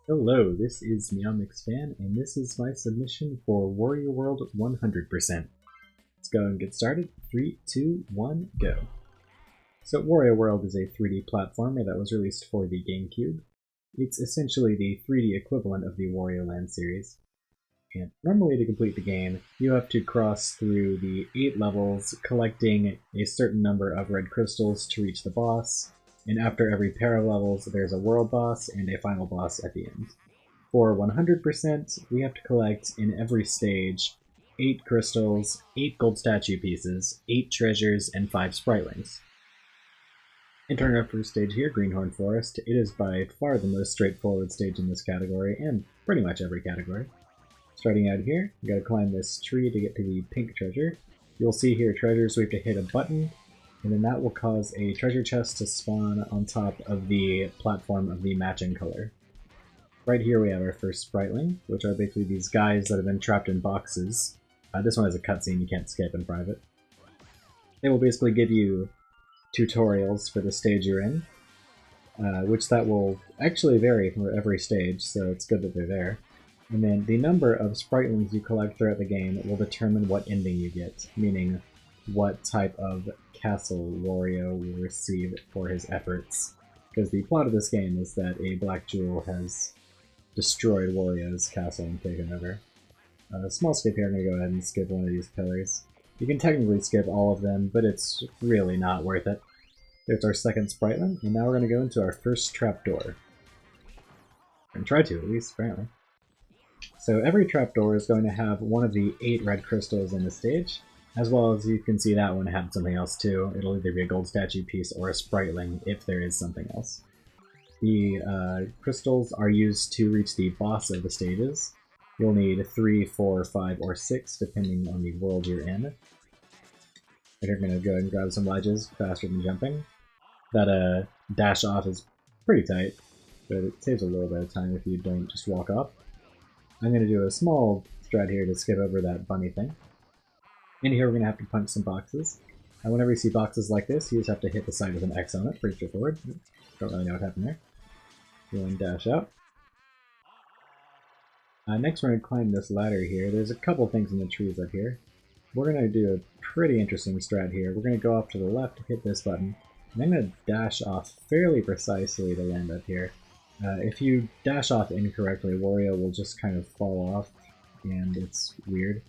Hello, this is MeowMixFan, and this is my submission for Wario World 100%. Let's go and get started. 3, 2, 1, go. So Wario World is a 3D platformer that was released for the GameCube. It's essentially the 3D equivalent of the Wario Land series. And normally to complete the game, you have to cross through the 8 levels, collecting a certain number of red crystals to reach the boss, and after every pair of levels, there's a world boss and a final boss at the end. For 100%, we have to collect in every stage 8 crystals, 8 gold statue pieces, 8 treasures, and 5 spritlings. Entering our first stage here, Greenhorn Forest, it is by far the most straightforward stage in this category, and pretty much every category. Starting out here, you gotta climb this tree to get to the pink treasure. You'll see here treasures, we have to hit a button, and then that will cause a treasure chest to spawn on top of the platform of the matching color. Right here we have our first spriteling, which are basically these guys that have been trapped in boxes. This one has a cutscene you can't skip in private. They will basically give you tutorials for the stage you're in, which that will actually vary for every stage, so it's good that they're there. And then the number of spritlings you collect throughout the game will determine what ending you get, meaning what type of castle Wario will receive for his efforts. Because the plot of this game is that a black jewel has destroyed Wario's castle and taken over. Small skip here, I'm going to go ahead and skip one of these pillars. You can technically skip all of them, but it's really not worth it. There's our second spriteling, and now we're going to go into our first trapdoor. And try to, at least, apparently. So every trapdoor is going to have one of the 8 red crystals in the stage, as well as you can see that one had something else too. It'll either be a gold statue piece or a spriteling if there is something else. The crystals are used to reach the boss of the stages. You'll need 3, 4, 5, or 6 depending on the world you're in. You're going to go ahead and grab some ledges faster than jumping. That dash off is pretty tight, but it saves a little bit of time if you don't just walk off. I'm going to do a small strat here to skip over that bunny thing. In here we're going to have to punch some boxes. And whenever you see boxes like this, you just have to hit the side with an X on it. Pretty straightforward. Don't really know what happened there. Go and dash out. Next we're going to climb this ladder here. There's a couple things in the trees up here. We're going to do a pretty interesting strat here. We're going to go off to the left, hit this button, and I'm going to dash off fairly precisely to land up here. If you dash off incorrectly, Wario will just kind of fall off, and it's weird.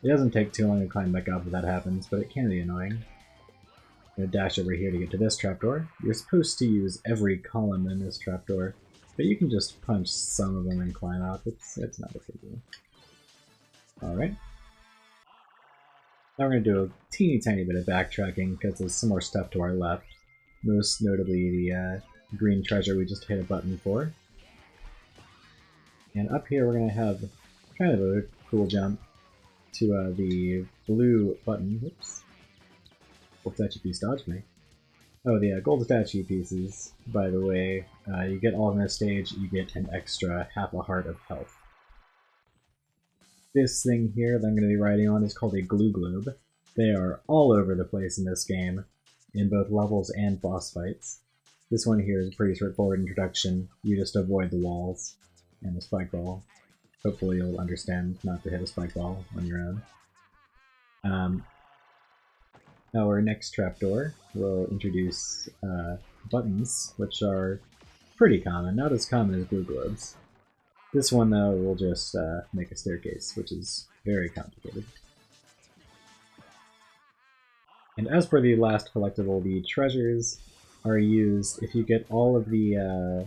It doesn't take too long to climb back up if that happens, but it can be annoying. I'm going to dash over here to get to this trapdoor. You're supposed to use every column in this trapdoor, but you can just punch some of them and climb up. It's not a big deal. Alright. Now we're going to do a teeny tiny bit of backtracking because there's some more stuff to our left. Most notably the green treasure we just hit a button for. And up here we're going to have kind of a cool jump to the blue button. Whoops. Gold statue piece dodged me. Oh, the gold statue pieces, by the way, you get all in this stage, you get an extra half a heart of health. This thing here that I'm going to be riding on is called a glue globe. They are all over the place in this game, in both levels and boss fights. This one here is a pretty straightforward introduction. You just avoid the walls and the spike ball. Hopefully you'll understand not to hit a spike ball on your own. Our next trapdoor will introduce buttons, which are pretty common, not as common as glue globes. This one, though, will just make a staircase, which is very complicated. And as for the last collectible, the treasures are used. If you get all of the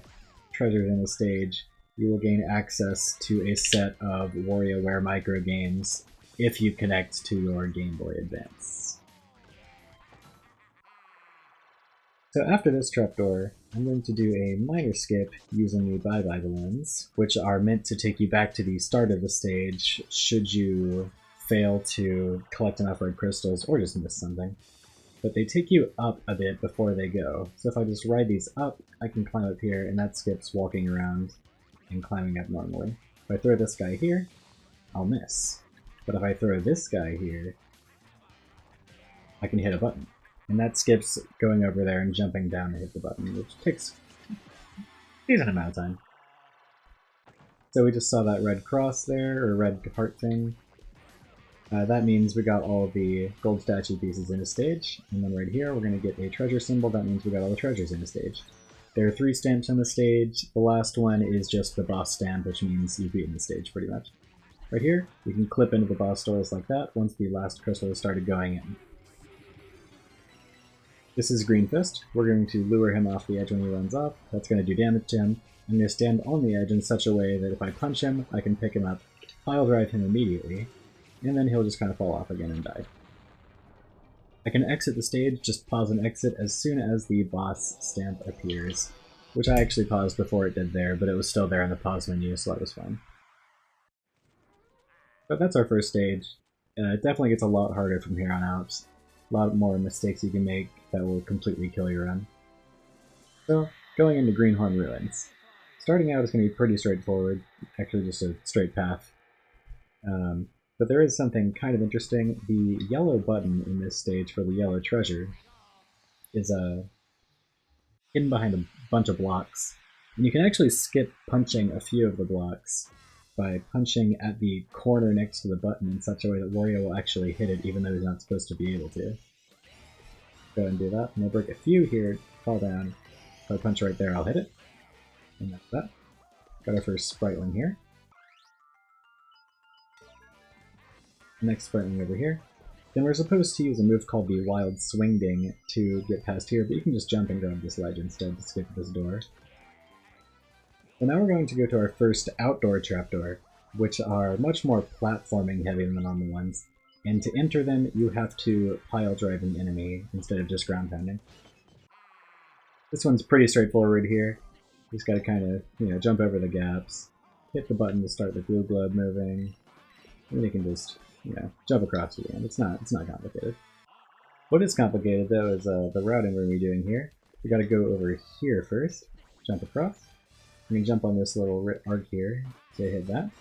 treasures in the stage, you will gain access to a set of WarioWare micro games if you connect to your Game Boy Advance. So after this trapdoor, I'm going to do a minor skip using the bye-bye balloons, which are meant to take you back to the start of the stage should you fail to collect enough red crystals or just miss something. But they take you up a bit before they go. So if I just ride these up, I can climb up here, and that skips walking around and climbing up normally. If I throw this guy here, I'll miss. But if I throw this guy here, I can hit a button. And that skips going over there and jumping down to hit the button, which takes a decent amount of time. So we just saw that red cross there, or red heart thing. That means we got all of the gold statue pieces in a stage, and then right here we're going to get a treasure symbol. That means we got all the treasures in a stage. There are 3 stamps on the stage. The last one is just the boss stamp, which means you've beaten the stage pretty much. Right here, you can clip into the boss doors like that once the last crystal has started going in. This is Green Fist. We're going to lure him off the edge when he runs off. That's going to do damage to him. I'm going to stand on the edge in such a way that if I punch him, I can pick him up, pile drive him immediately, and then he'll just kind of fall off again and die. I can exit the stage, just pause and exit as soon as the boss stamp appears, which I actually paused before it did there, but it was still there in the pause menu, so that was fine. But that's our first stage. It definitely gets a lot harder from here on out. A lot more mistakes you can make that will completely kill your run. So, going into Greenhorn Ruins. Starting out is going to be pretty straightforward, actually just a straight path. But there is something kind of interesting. The yellow button in this stage for the yellow treasure is hidden behind a bunch of blocks. And you can actually skip punching a few of the blocks by punching at the corner next to the button in such a way that Wario will actually hit it even though he's not supposed to be able to. Go ahead and do that. And I'll break a few here, fall down. If I punch right there, I'll hit it. And that's that. Got our first spriteling here. Next spriteling over here. Then we're supposed to use a move called the Wild Swing Ding to get past here, but you can just jump and grab this ledge instead to skip this door. So now we're going to go to our first outdoor trapdoor, which are much more platforming heavy than the normal ones. And to enter them, you have to pile drive an enemy instead of just ground pounding. This one's pretty straightforward here. You just gotta kind of, jump over the gaps, hit the button to start the glue globe moving, and then you can just, jump across to the end. It's not complicated. What is complicated, though, is the routing we're going to be doing here. We gotta go over here first, jump across. We can jump on this little arc here, so hit that.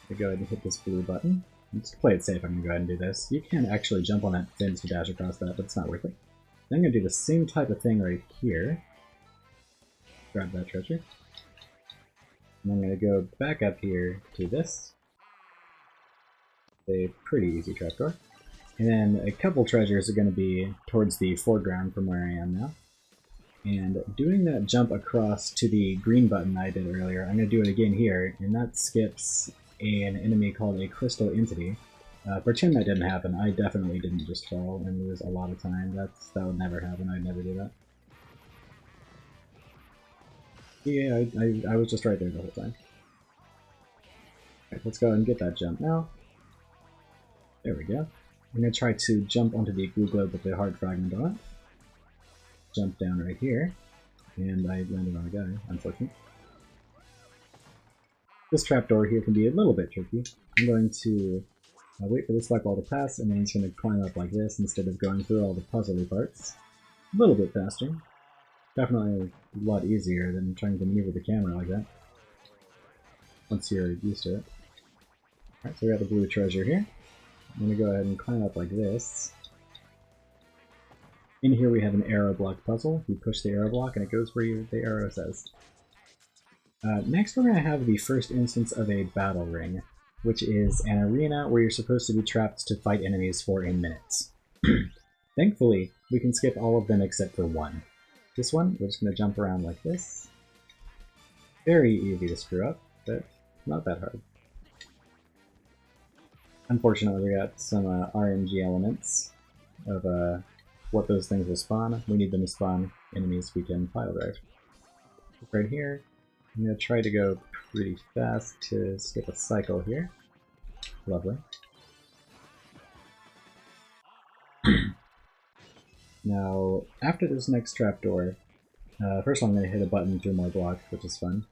We go ahead and hit this blue button. Just to play it safe, I'm going to go ahead and do this. You can actually jump on that fins to dash across that, but it's not worth it. Then I'm going to do the same type of thing right here. Grab that treasure. And I'm going to go back up here to this. A pretty easy trapdoor. And then a couple treasures are going to be towards the foreground from where I am now. And doing that jump across to the green button I did earlier, I'm going to do it again here, and that skips an enemy called a Crystal Entity. Pretend that didn't happen. I definitely didn't just fall and lose a lot of time. That would never happen. I'd never do that. Yeah, I was just right there the whole time. Alright, let's go ahead and get that jump now. There we go. I'm going to try to jump onto the glue globe with the hard fragment on it. Jump down right here, and I landed on a guy, unfortunately. This trapdoor here can be a little bit tricky. I'm going to wait for this black wall to pass, and then he's going to climb up like this instead of going through all the puzzly parts. A little bit faster. Definitely a lot easier than trying to maneuver the camera like that. Once you're used to it. Alright, so we got the blue treasure here. I'm going to go ahead and climb up like this. In here we have an arrow block puzzle. You push the arrow block and it goes where the arrow says. Next we're going to have the first instance of a battle ring, which is an arena where you're supposed to be trapped to fight enemies for a minute. Thankfully, we can skip all of them except for one. This one, we're just going to jump around like this. Very easy to screw up, but not that hard. Unfortunately, we got some RNG elements of what those things will spawn. We need them to spawn enemies we can pile drive. Right here, I'm going to try to go pretty fast to skip a cycle here. Lovely. Now, after this next trapdoor, first I'm going to hit a button through my block, which is fun.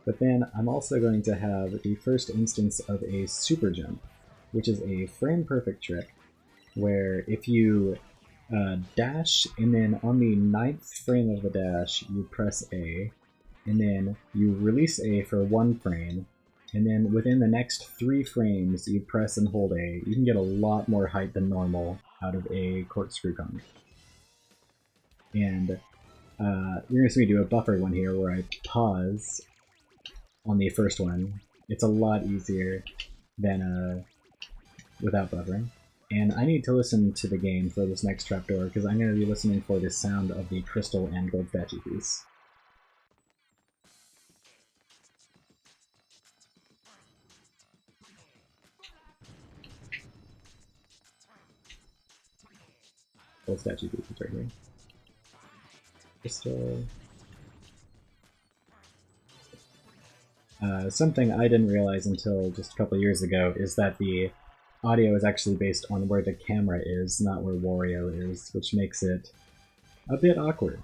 But then I'm also going to have the first instance of a super jump, which is a frame-perfect trick, where if you dash, and then on the 9th frame of the dash, you press A, and then you release A for 1 frame, and then within the next 3 frames, you press and hold A. You can get a lot more height than normal out of a corkscrew cone. And you're going to see me do a buffer one here where I pause, on the first one. It's a lot easier than without buffering. And I need to listen to the game for this next trapdoor, because I'm going to be listening for the sound of the crystal and gold statue piece. Gold statue piece is right here. Crystal. Something I didn't realize until just a couple years ago is that the audio is actually based on where the camera is, not where Wario is, which makes it a bit awkward.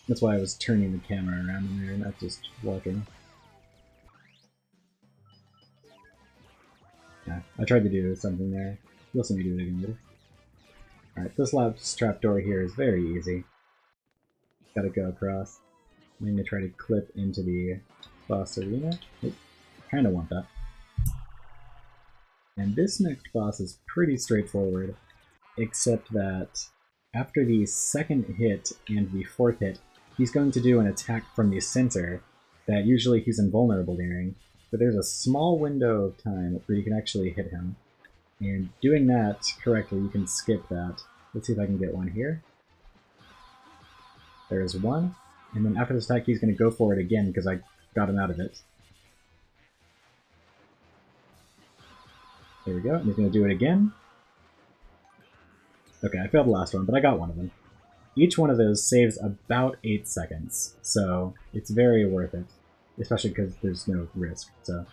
That's why I was turning the camera around in there, not just walking. Yeah, I tried to do something there. You'll see me do it again later. Alright, this last trapdoor here is very easy. Gotta go across. I'm going to try to clip into the boss arena. Oop, kinda want that. And this next boss is pretty straightforward, except that after the second hit and the fourth hit, he's going to do an attack from the center that usually he's invulnerable during, but there's a small window of time where you can actually hit him. And doing that correctly, you can skip that. Let's see if I can get one here. There's one, and then after this attack he's going to go for it again because I got him out of it. There we go, and he's going to do it again. Okay, I failed the last one, but I got one of them. Each one of those saves about 8 seconds, so it's very worth it. Especially because there's no risk, so...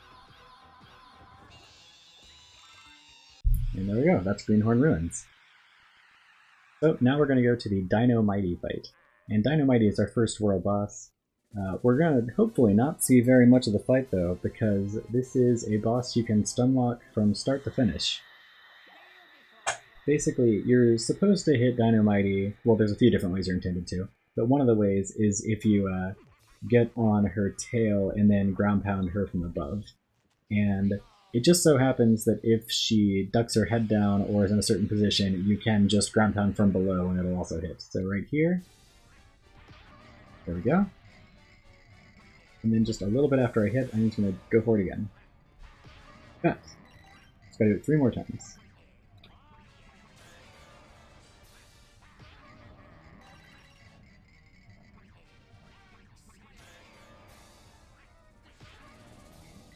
And there we go, that's Greenhorn Ruins. So now we're going to go to the Dino Mighty fight. And Dino Mighty is our first world boss. We're going to hopefully not see very much of the fight though, because this is a boss you can stunlock from start to finish. Basically, you're supposed to hit Dino Mighty, well there's a few different ways you're intended to, but one of the ways is if you get on her tail and then ground pound her from above. And it just so happens that if she ducks her head down or is in a certain position, you can just ground pound from below and it'll also hit. So right here, there we go. And then just a little bit after I hit, I'm just going to go for it again. Cut. Just gotta do it 3 more times.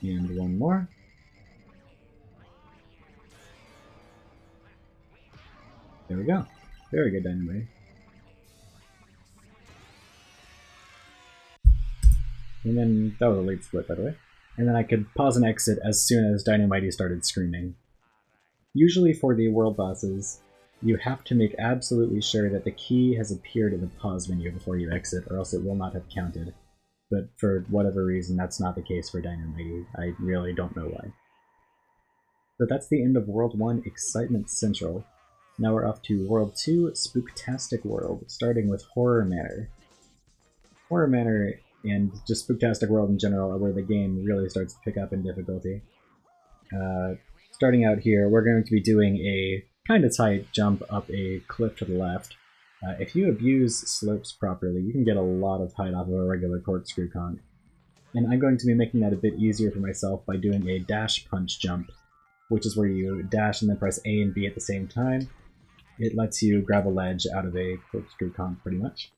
And one more. There we go. Very good dynamite. And then, that was a late split by the way. And then I could pause and exit as soon as Dynamite started screaming. Usually for the world bosses, you have to make absolutely sure that the key has appeared in the pause menu before you exit, or else it will not have counted. But for whatever reason, that's not the case for Dynamite. I really don't know why. So that's the end of World 1, Excitement Central. Now we're off to World 2, Spooktastic World, starting with Horror Manor. Horror Manor and just Spooktastic World in general are where the game really starts to pick up in difficulty. Starting out here, we're going to be doing a kind of tight jump up a cliff to the left. If you abuse slopes properly, you can get a lot of height off of a regular corkscrew conk. And I'm going to be making that a bit easier for myself by doing a dash punch jump, which is where you dash and then press A and B at the same time. It lets you grab a ledge out of a corkscrew conk pretty much.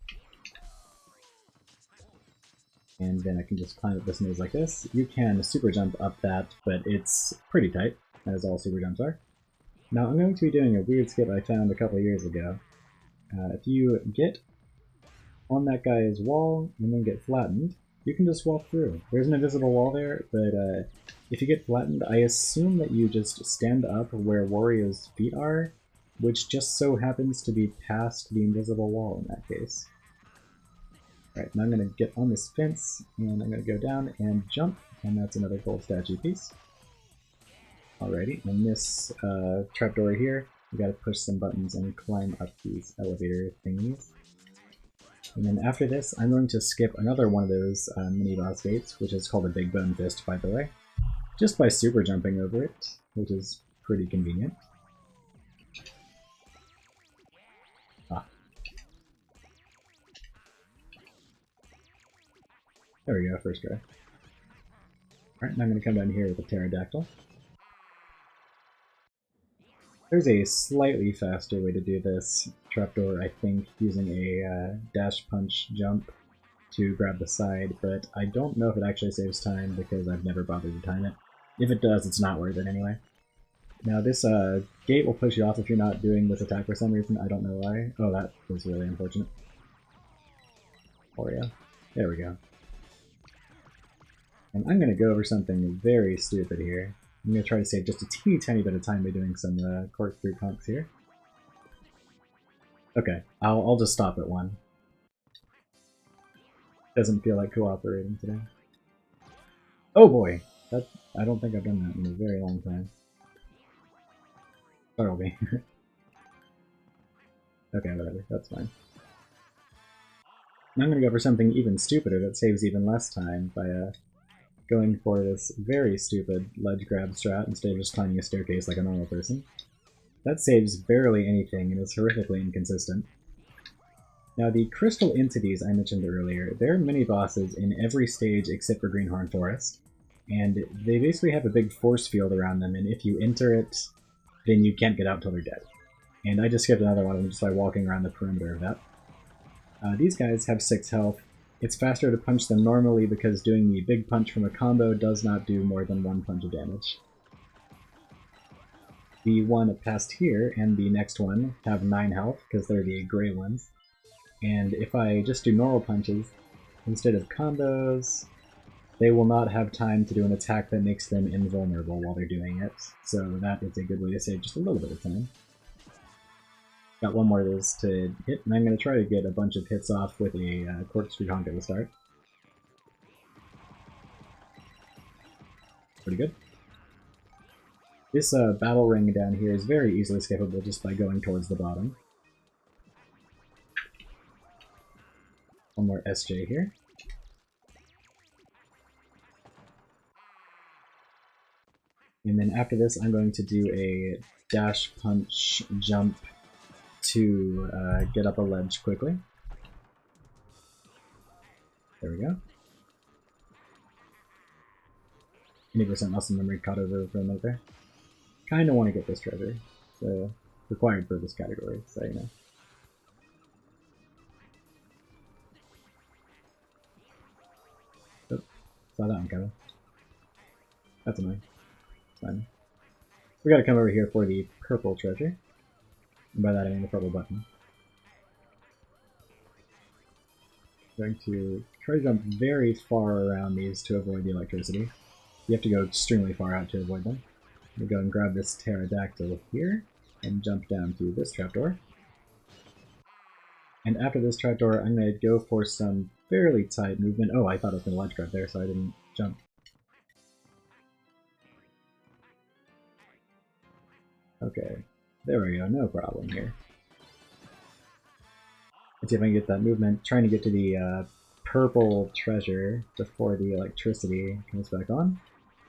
And then I can just climb up this maze like this. You can super jump up that, but it's pretty tight, as all super jumps are. Now I'm going to be doing a weird skip I found a couple years ago. If you get on that guy's wall and then get flattened, you can just walk through. There's an invisible wall there, but if you get flattened, I assume that you just stand up where Wario's feet are, which just so happens to be past the invisible wall in that case. Alright, now I'm going to get on this fence, and I'm going to go down and jump, and that's another gold statue piece. Alrighty, and this trapdoor here, we gotta push some buttons and climb up these elevator thingies. And then after this, I'm going to skip another one of those mini-boss gates, which is called a Big Bone Fist, by the way, just by super jumping over it, which is pretty convenient. There we go, first try. Alright, now I'm going to come down here with a pterodactyl. There's a slightly faster way to do this trapdoor, I think, using a dash punch jump to grab the side, but I don't know if it actually saves time because I've never bothered to time it. If it does, it's not worth it anyway. Now this gate will push you off if you're not doing this attack for some reason, I don't know why. Oh, that was really unfortunate. Wario. There we go. And I'm going to go over something very stupid here. I'm going to try to save just a teeny tiny bit of time by doing some corkscrew conks here. Okay, I'll just stop at one. Doesn't feel like cooperating today. Oh boy! I don't think I've done that in a very long time. That'll be. Okay, whatever, that's fine. Now I'm going to go for something even stupider that saves even less time by going for this very stupid ledge grab strat instead of just climbing a staircase like a normal person. That saves barely anything and is horrifically inconsistent. Now the crystal entities I mentioned earlier, they're mini-bosses in every stage except for Greenhorn Forest, and they basically have a big force field around them, and if you enter it, then you can't get out till they're dead. And I just skipped another one of them just by walking around the perimeter of that. These guys have 6 health. It's faster to punch them normally because doing the big punch from a combo does not do more than 1 punch of damage. The one past here and the next one have 9 health because they're the gray ones. And if I just do normal punches instead of combos, they will not have time to do an attack that makes them invulnerable while they're doing it. So that is a good way to save just a little bit of time. Got one more of those to hit, and I'm going to try to get a bunch of hits off with a corkscrew honk at the start. Pretty good. This battle ring down here is very easily skippable just by going towards the bottom. One more SJ here. And then after this, I'm going to do a dash punch jump to get up a ledge quickly. There we go. 20% muscle memory caught over for a minute there. Kinda want to get this treasure. So required for this category, so you know. Oh, saw that one coming. That's annoying. It's fine. We gotta come over here for the purple treasure. And by that I mean the purple button. I'm going to try to jump very far around these to avoid the electricity. You have to go extremely far out to avoid them. I'm going to go and grab this pterodactyl here and jump down to this trapdoor. And after this trapdoor, I'm going to go for some fairly tight movement. Oh, I thought it was going to ledge grab there, so I didn't jump. Okay, there we go, no problem here. Let's see if I can get that movement. Trying to get to the purple treasure before the electricity comes back on.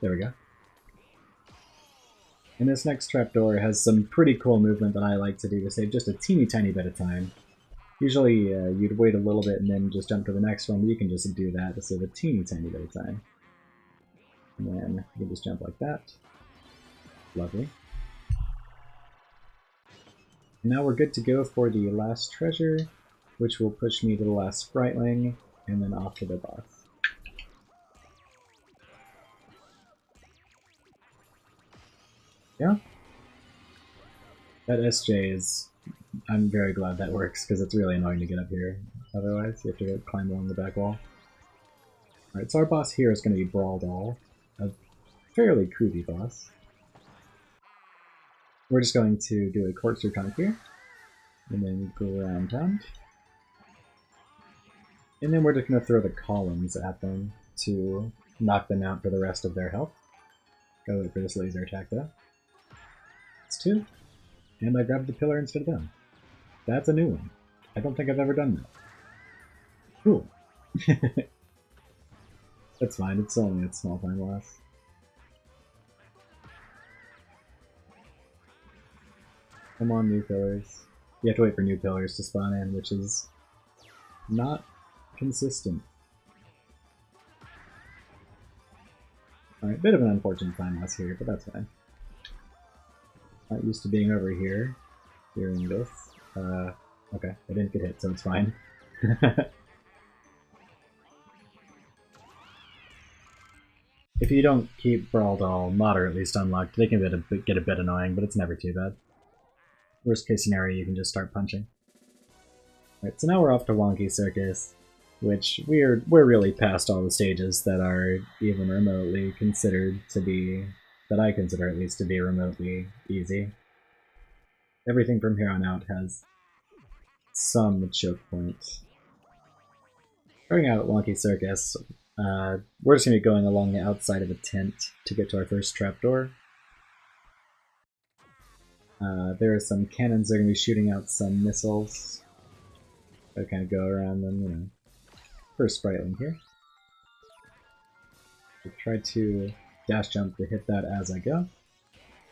There we go. And this next trapdoor has some pretty cool movement that I like to do to save just a teeny tiny bit of time. Usually you'd wait a little bit and then just jump to the next one, but you can just do that to save a teeny tiny bit of time. And then you can just jump like that. Lovely. And now we're good to go for the last treasure, which will push me to the last spriteling, and then off to the boss. Yeah? That SJ is... I'm very glad that works, because it's really annoying to get up here. Otherwise, you have to climb along the back wall. Alright, so our boss here is going to be Brawldoll, a fairly creepy boss. We're just going to do a corkscrew conk here, and then go around town. And then we're just going to throw the columns at them to knock them out for the rest of their health. Go wait for this laser attack though. It's 2. And I grabbed the pillar instead of them. That's a new one. I don't think I've ever done that. Cool. That's fine, it's only a small time loss. Come on, new pillars. You have to wait for new pillars to spawn in, which is not consistent. Alright, bit of an unfortunate time loss here, but that's fine. Not used to being over here, hearing this. Okay, I didn't get hit, so it's fine. If you don't keep Brawl Doll moderately stun-locked, they can get a bit annoying, but it's never too bad. Worst case scenario, you can just start punching. Alright, so now we're off to Wonky Circus, which we're really past all the stages that are even remotely considered to be, that I consider at least to be remotely easy. Everything from here on out has some choke point. Starting out at Wonky Circus, we're just going to be going along the outside of a tent to get to our first trapdoor. There are some cannons that are going to be shooting out some missiles. So kind of go around them, you know. First spriteling here. I'll try to dash jump to hit that as I go.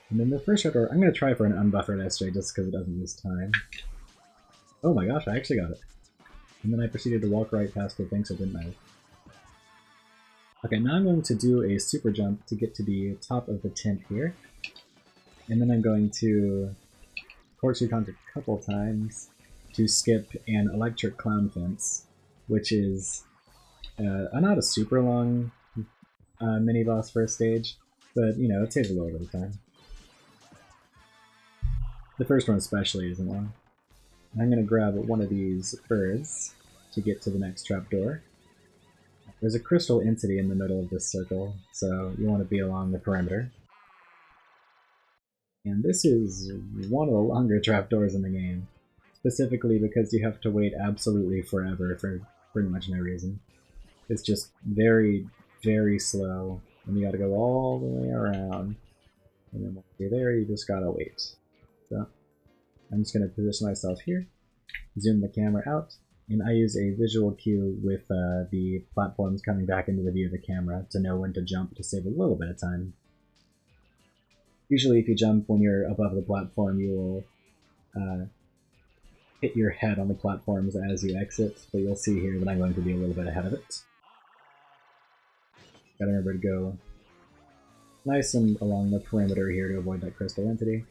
And then the first trapdoor, I'm going to try for an unbuffered SJ just because it doesn't use time. Oh my gosh, I actually got it. And then I proceeded to walk right past the thing, so it didn't matter. Okay, now I'm going to do a super jump to get to the top of the tent here. And then I'm going to corkscrew conk a couple times to skip an electric clown fence, which is not a super long mini-boss for a stage, but, you know, it saves a little bit of time. The first one especially isn't long. I'm going to grab one of these birds to get to the next trapdoor. There's a crystal entity in the middle of this circle, so you want to be along the perimeter. And this is one of the longer trapdoors in the game, specifically because you have to wait absolutely forever for pretty much no reason. It's just very, very slow, and you gotta go all the way around. And then once you're there, you just gotta wait. So, I'm just gonna position myself here, zoom the camera out, and I use a visual cue with the platforms coming back into the view of the camera to know when to jump to save a little bit of time. Usually if you jump when you're above the platform, you will hit your head on the platforms as you exit, but you'll see here that I'm going to be a little bit ahead of it. Gotta remember to go nice and along the perimeter here to avoid that crystal entity.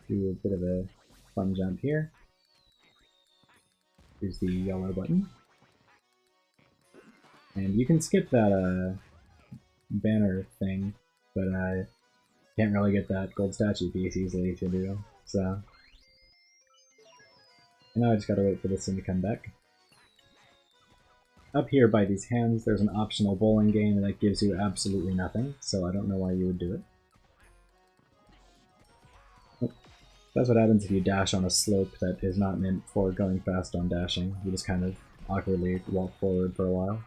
Do a bit of a fun jump here. Here's the yellow button. And you can skip that banner thing, but can't really get that gold statue piece easily if you do, so. And now I just gotta wait for this thing to come back. Up here by these hands, there's an optional bowling game that gives you absolutely nothing, so I don't know why you would do it. Oh, that's what happens if you dash on a slope that is not meant for going fast on dashing. You just kind of awkwardly walk forward for a while.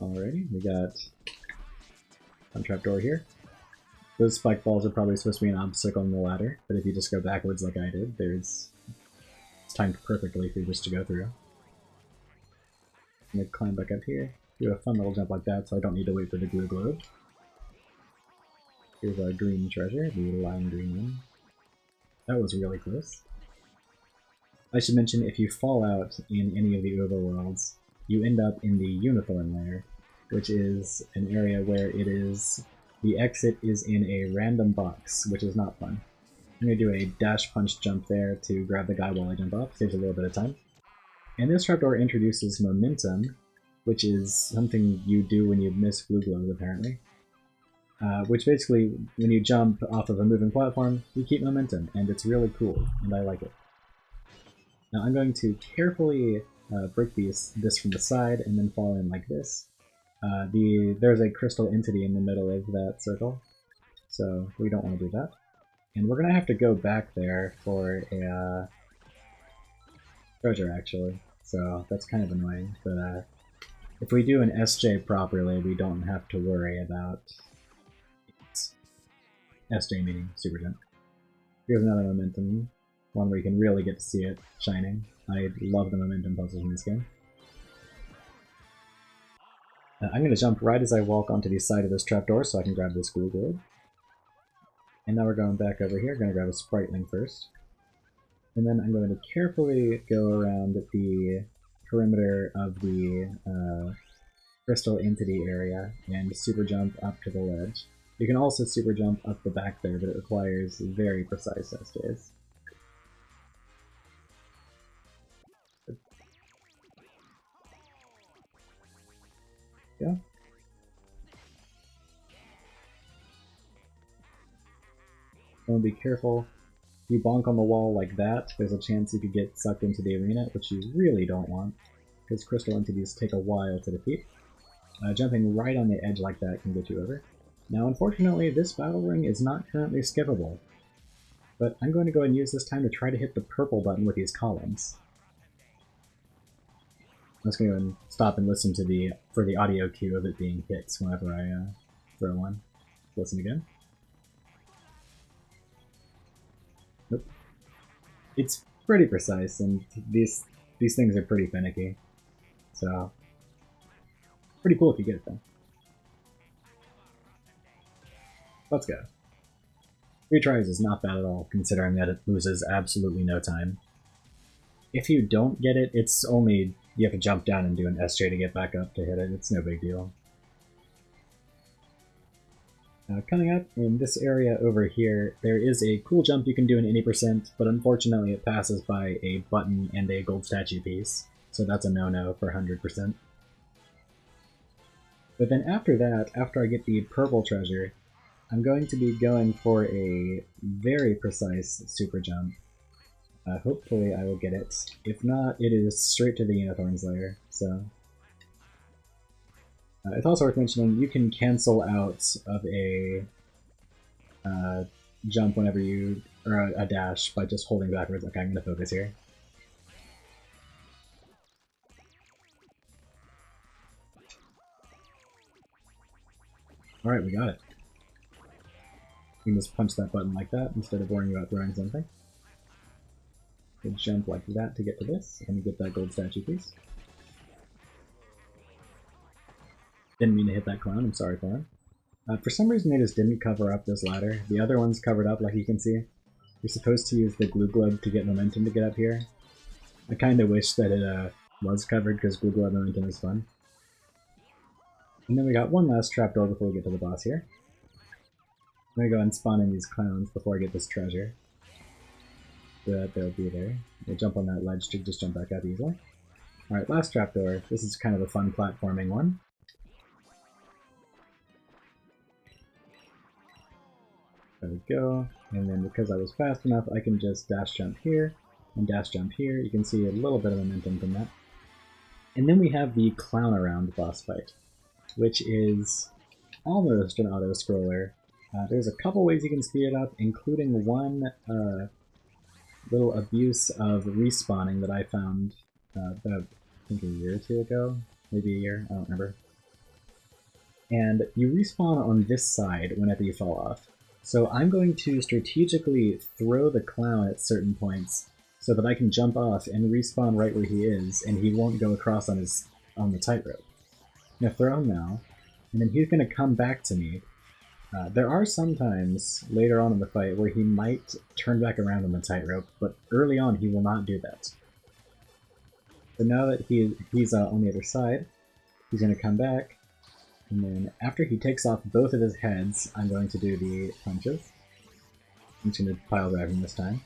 Alrighty, we got one trapdoor here. Those spike balls are probably supposed to be an obstacle in the ladder, but if you just go backwards like I did, it's timed perfectly for this to go through. I'm gonna climb back up here, do a fun little jump like that so I don't need to wait for the glue globe. Here's our green treasure, the lime green one. That was really close. I should mention, if you fall out in any of the overworlds, you end up in the unicorn lair, which is an area where the exit is in a random box, which is not fun. I'm going to do a dash punch jump there to grab the guy while I jump off, saves a little bit of time. And this trapdoor introduces momentum, which is something you do when you miss glue globes, apparently. Which basically, when you jump off of a moving platform, you keep momentum, and it's really cool, and I like it. Now I'm going to carefully break this from the side and then fall in like this. There's a crystal entity in the middle of that circle, so we don't want to do that. And we're going to have to go back there for a treasure, actually, so that's kind of annoying. But if we do an SJ properly, we don't have to worry about SJ meaning super jump. Here's another momentum, one where you can really get to see it shining. I love the momentum puzzles in this game. I'm going to jump right as I walk onto the side of this trapdoor so I can grab this glue globe. And now we're going back over here, going to grab a spriteling first. And then I'm going to carefully go around the perimeter of the crystal entity area and super jump up to the ledge. You can also super jump up the back there, but it requires very precise SJs. Yeah. And be careful. If you bonk on the wall like that, there's a chance you could get sucked into the arena, which you really don't want, because crystal entities take a while to defeat. Jumping right on the edge like that can get you over. Now, unfortunately, this battle ring is not currently skippable, but I'm going to go and use this time to try to hit the purple button with these columns. I'm just going to go and stop and listen to for the audio cue of it being hit whenever I throw one. Listen again. Nope. It's pretty precise, and these things are pretty finicky. So, pretty cool if you get it though. Let's go. 3 tries is not bad at all, considering that it loses absolutely no time. If you don't get it, it's only you have to jump down and do an SJ to get back up to hit it. It's no big deal. Coming up in this area over here, there is a cool jump you can do in any percent, but unfortunately it passes by a button and a gold statue piece, so that's a no-no for 100%. But then after that, after I get the purple treasure, I'm going to be going for a very precise super jump. Hopefully I will get it. If not, it is straight to the Unicorn's lair, so... it's also worth mentioning, you can cancel out of a jump whenever you... or a dash by just holding backwards. Okay, I'm going to focus here. Alright, we got it. You can just punch that button like that instead of worrying about throwing something. You jump like that to get to this, and you get that gold statue piece. Didn't mean to hit that clown, I'm sorry for him. For some reason they just didn't cover up this ladder. The other one's covered up like you can see. You're supposed to use the glue globe to get momentum to get up here. I kinda wish that it was covered because glue globe momentum is fun. And then we got one last trapdoor before we get to the boss here. I'm gonna go and spawn in these clowns before I get this treasure. So that they'll be there. We'll jump on that ledge to just jump back up easily. Alright, last trapdoor. This is kind of a fun platforming one. There we go. And then because I was fast enough, I can just dash jump here and dash jump here. You can see a little bit of momentum from that. And then we have the clown around boss fight, which is almost an auto-scroller. There's a couple ways you can speed it up, including one little abuse of respawning that I found about, I think, a year or two ago. Maybe a year, I don't remember. And you respawn on this side whenever you fall off. So I'm going to strategically throw the clown at certain points so that I can jump off and respawn right where he is, and he won't go across on the tightrope. I'm going to throw him now, and then he's going to come back to me. There are some times later on in the fight where he might turn back around on the tightrope, but early on he will not do that. So now that he's on the other side, he's going to come back, and then after he takes off both of his heads, I'm going to do the punches. I'm just going to pile drive him this time.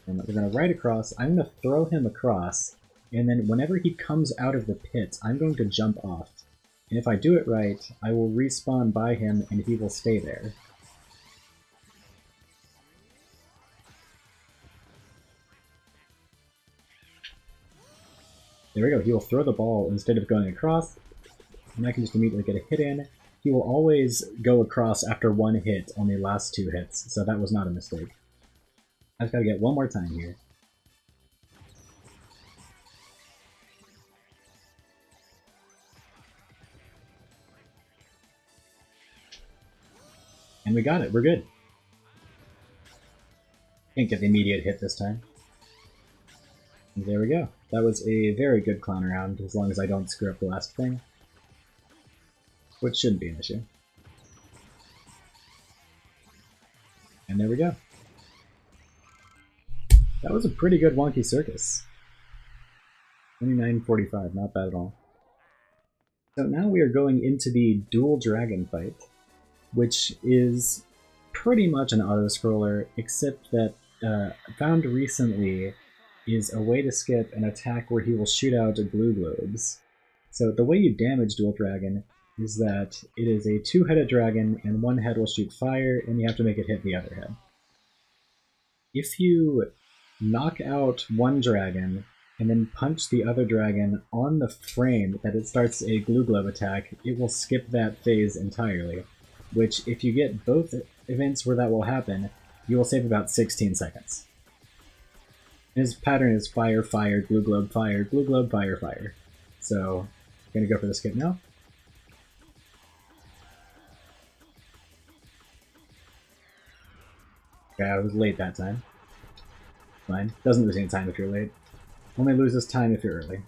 And we're going to right across. I'm going to throw him across, and then whenever he comes out of the pit, I'm going to jump off. And if I do it right, I will respawn by him and he will stay there. There we go, he will throw the ball instead of going across, and I can just immediately get a hit in. He will always go across after one hit on the last 2 hits, so that was not a mistake. I've got to get one more time here. And we got it, we're good. Can't get the immediate hit this time. And there we go. That was a very good clown round, as long as I don't screw up the last thing. Which shouldn't be an issue. And there we go. That was a pretty good Wonky Circus. 29:45, not bad at all. So now we are going into the dual dragon fight, which is pretty much an auto-scroller, except that found recently is a way to skip an attack where he will shoot out glue globes. So the way you damage Dual Dragon is that it is a two-headed dragon, and one head will shoot fire, and you have to make it hit the other head. If you knock out one dragon, and then punch the other dragon on the frame that it starts a glue globe attack, it will skip that phase entirely, which if you get both events where that will happen, you will save about 16 seconds. His pattern is fire, fire, glue globe, fire, glue globe, fire, fire. So, I'm gonna go for the skip now. Okay, I was late that time. Fine. Doesn't lose any time if you're late. Only loses time if you're early.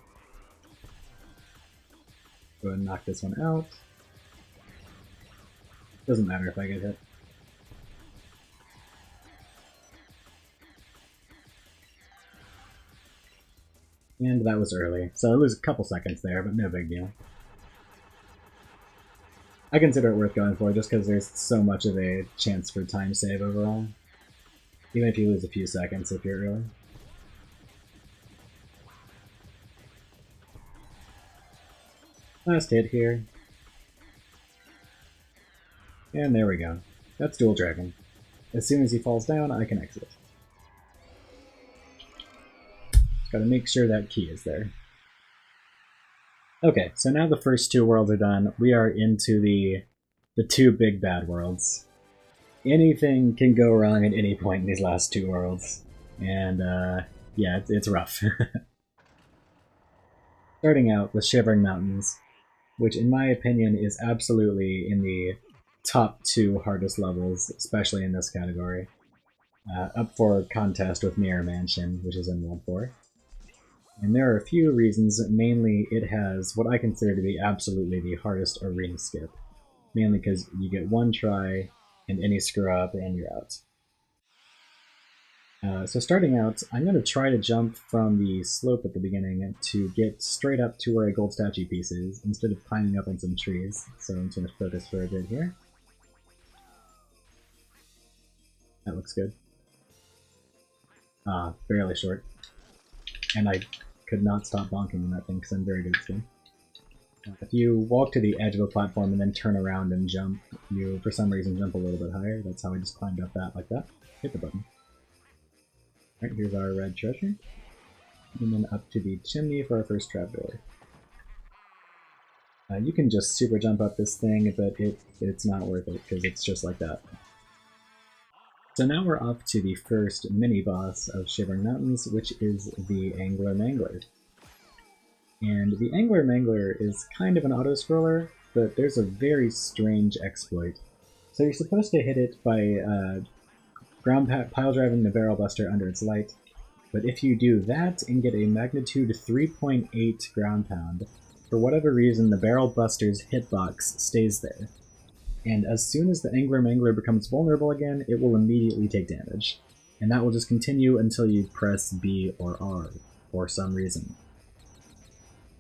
Go ahead and knock this one out. Doesn't matter if I get hit. And that was early, so I lose a couple seconds there, but no big deal. I consider it worth going for just because there's so much of a chance for time save overall. Even if you lose a few seconds if you're early. Last hit here. And there we go. That's Dual Dragon. As soon as he falls down, I can exit. Gotta make sure that key is there. Okay, so now the first two worlds are done. We are into the two big bad worlds. Anything can go wrong at any point in these last two worlds. And, yeah, it's rough. Starting out with Shivering Mountains, which in my opinion is absolutely in the top two hardest levels, especially in this category. Up for contest with Mirror Mansion, which is in World 4. And there are a few reasons. Mainly, it has what I consider to be absolutely the hardest arena skip. Mainly because you get one try, and any screw up, and you're out. So starting out, I'm going to try to jump from the slope at the beginning to get straight up to where a gold statue piece is, instead of climbing up on some trees. So I'm just going to focus for a bit here. That looks good. Fairly short. And I could not stop bonking on that thing because I'm very good at this game. If you walk to the edge of a platform and then turn around and jump, you for some reason jump a little bit higher. That's how I just climbed up that like that. Hit the button. Alright, here's our red treasure. And then up to the chimney for our first trapdoor. You can just super jump up this thing, but it's not worth it because it's just like that. So now we're off to the first mini-boss of Shivering Mountains, which is the Angler Mangler. And the Angler Mangler is kind of an auto-scroller, but there's a very strange exploit. So you're supposed to hit it by pile-driving the barrel buster under its light, but if you do that and get a magnitude 3.8 ground pound, for whatever reason the barrel buster's hitbox stays there. And as soon as the Angler Mangler becomes vulnerable again, it will immediately take damage. And that will just continue until you press B or R, for some reason.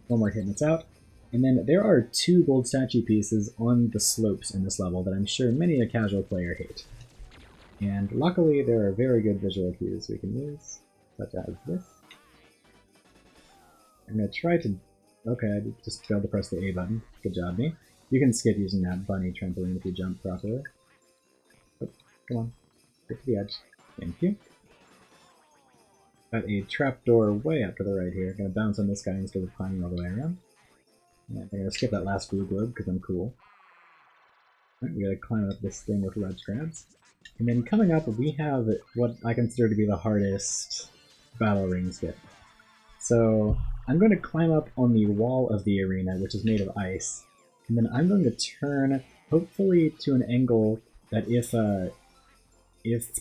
One more hit and it's out. And then there are two gold statue pieces on the slopes in this level that I'm sure many a casual player hate. And luckily there are very good visual cues we can use, such as this. I'm going to try to... Okay, I just failed to press the A button. Good job, me. You can skip using that bunny trampoline if you jump properly. Oh, come on. Get to the edge. Thank you. Got a trapdoor way up to the right here. Gonna bounce on this guy instead of climbing all the way around. And I'm gonna skip that last blue globe because I'm cool. Alright, we gotta climb up this thing with red crabs. And then coming up, we have what I consider to be the hardest battle ring skip. So I'm going to climb up on the wall of the arena, which is made of ice. And then I'm going to turn, hopefully to an angle that if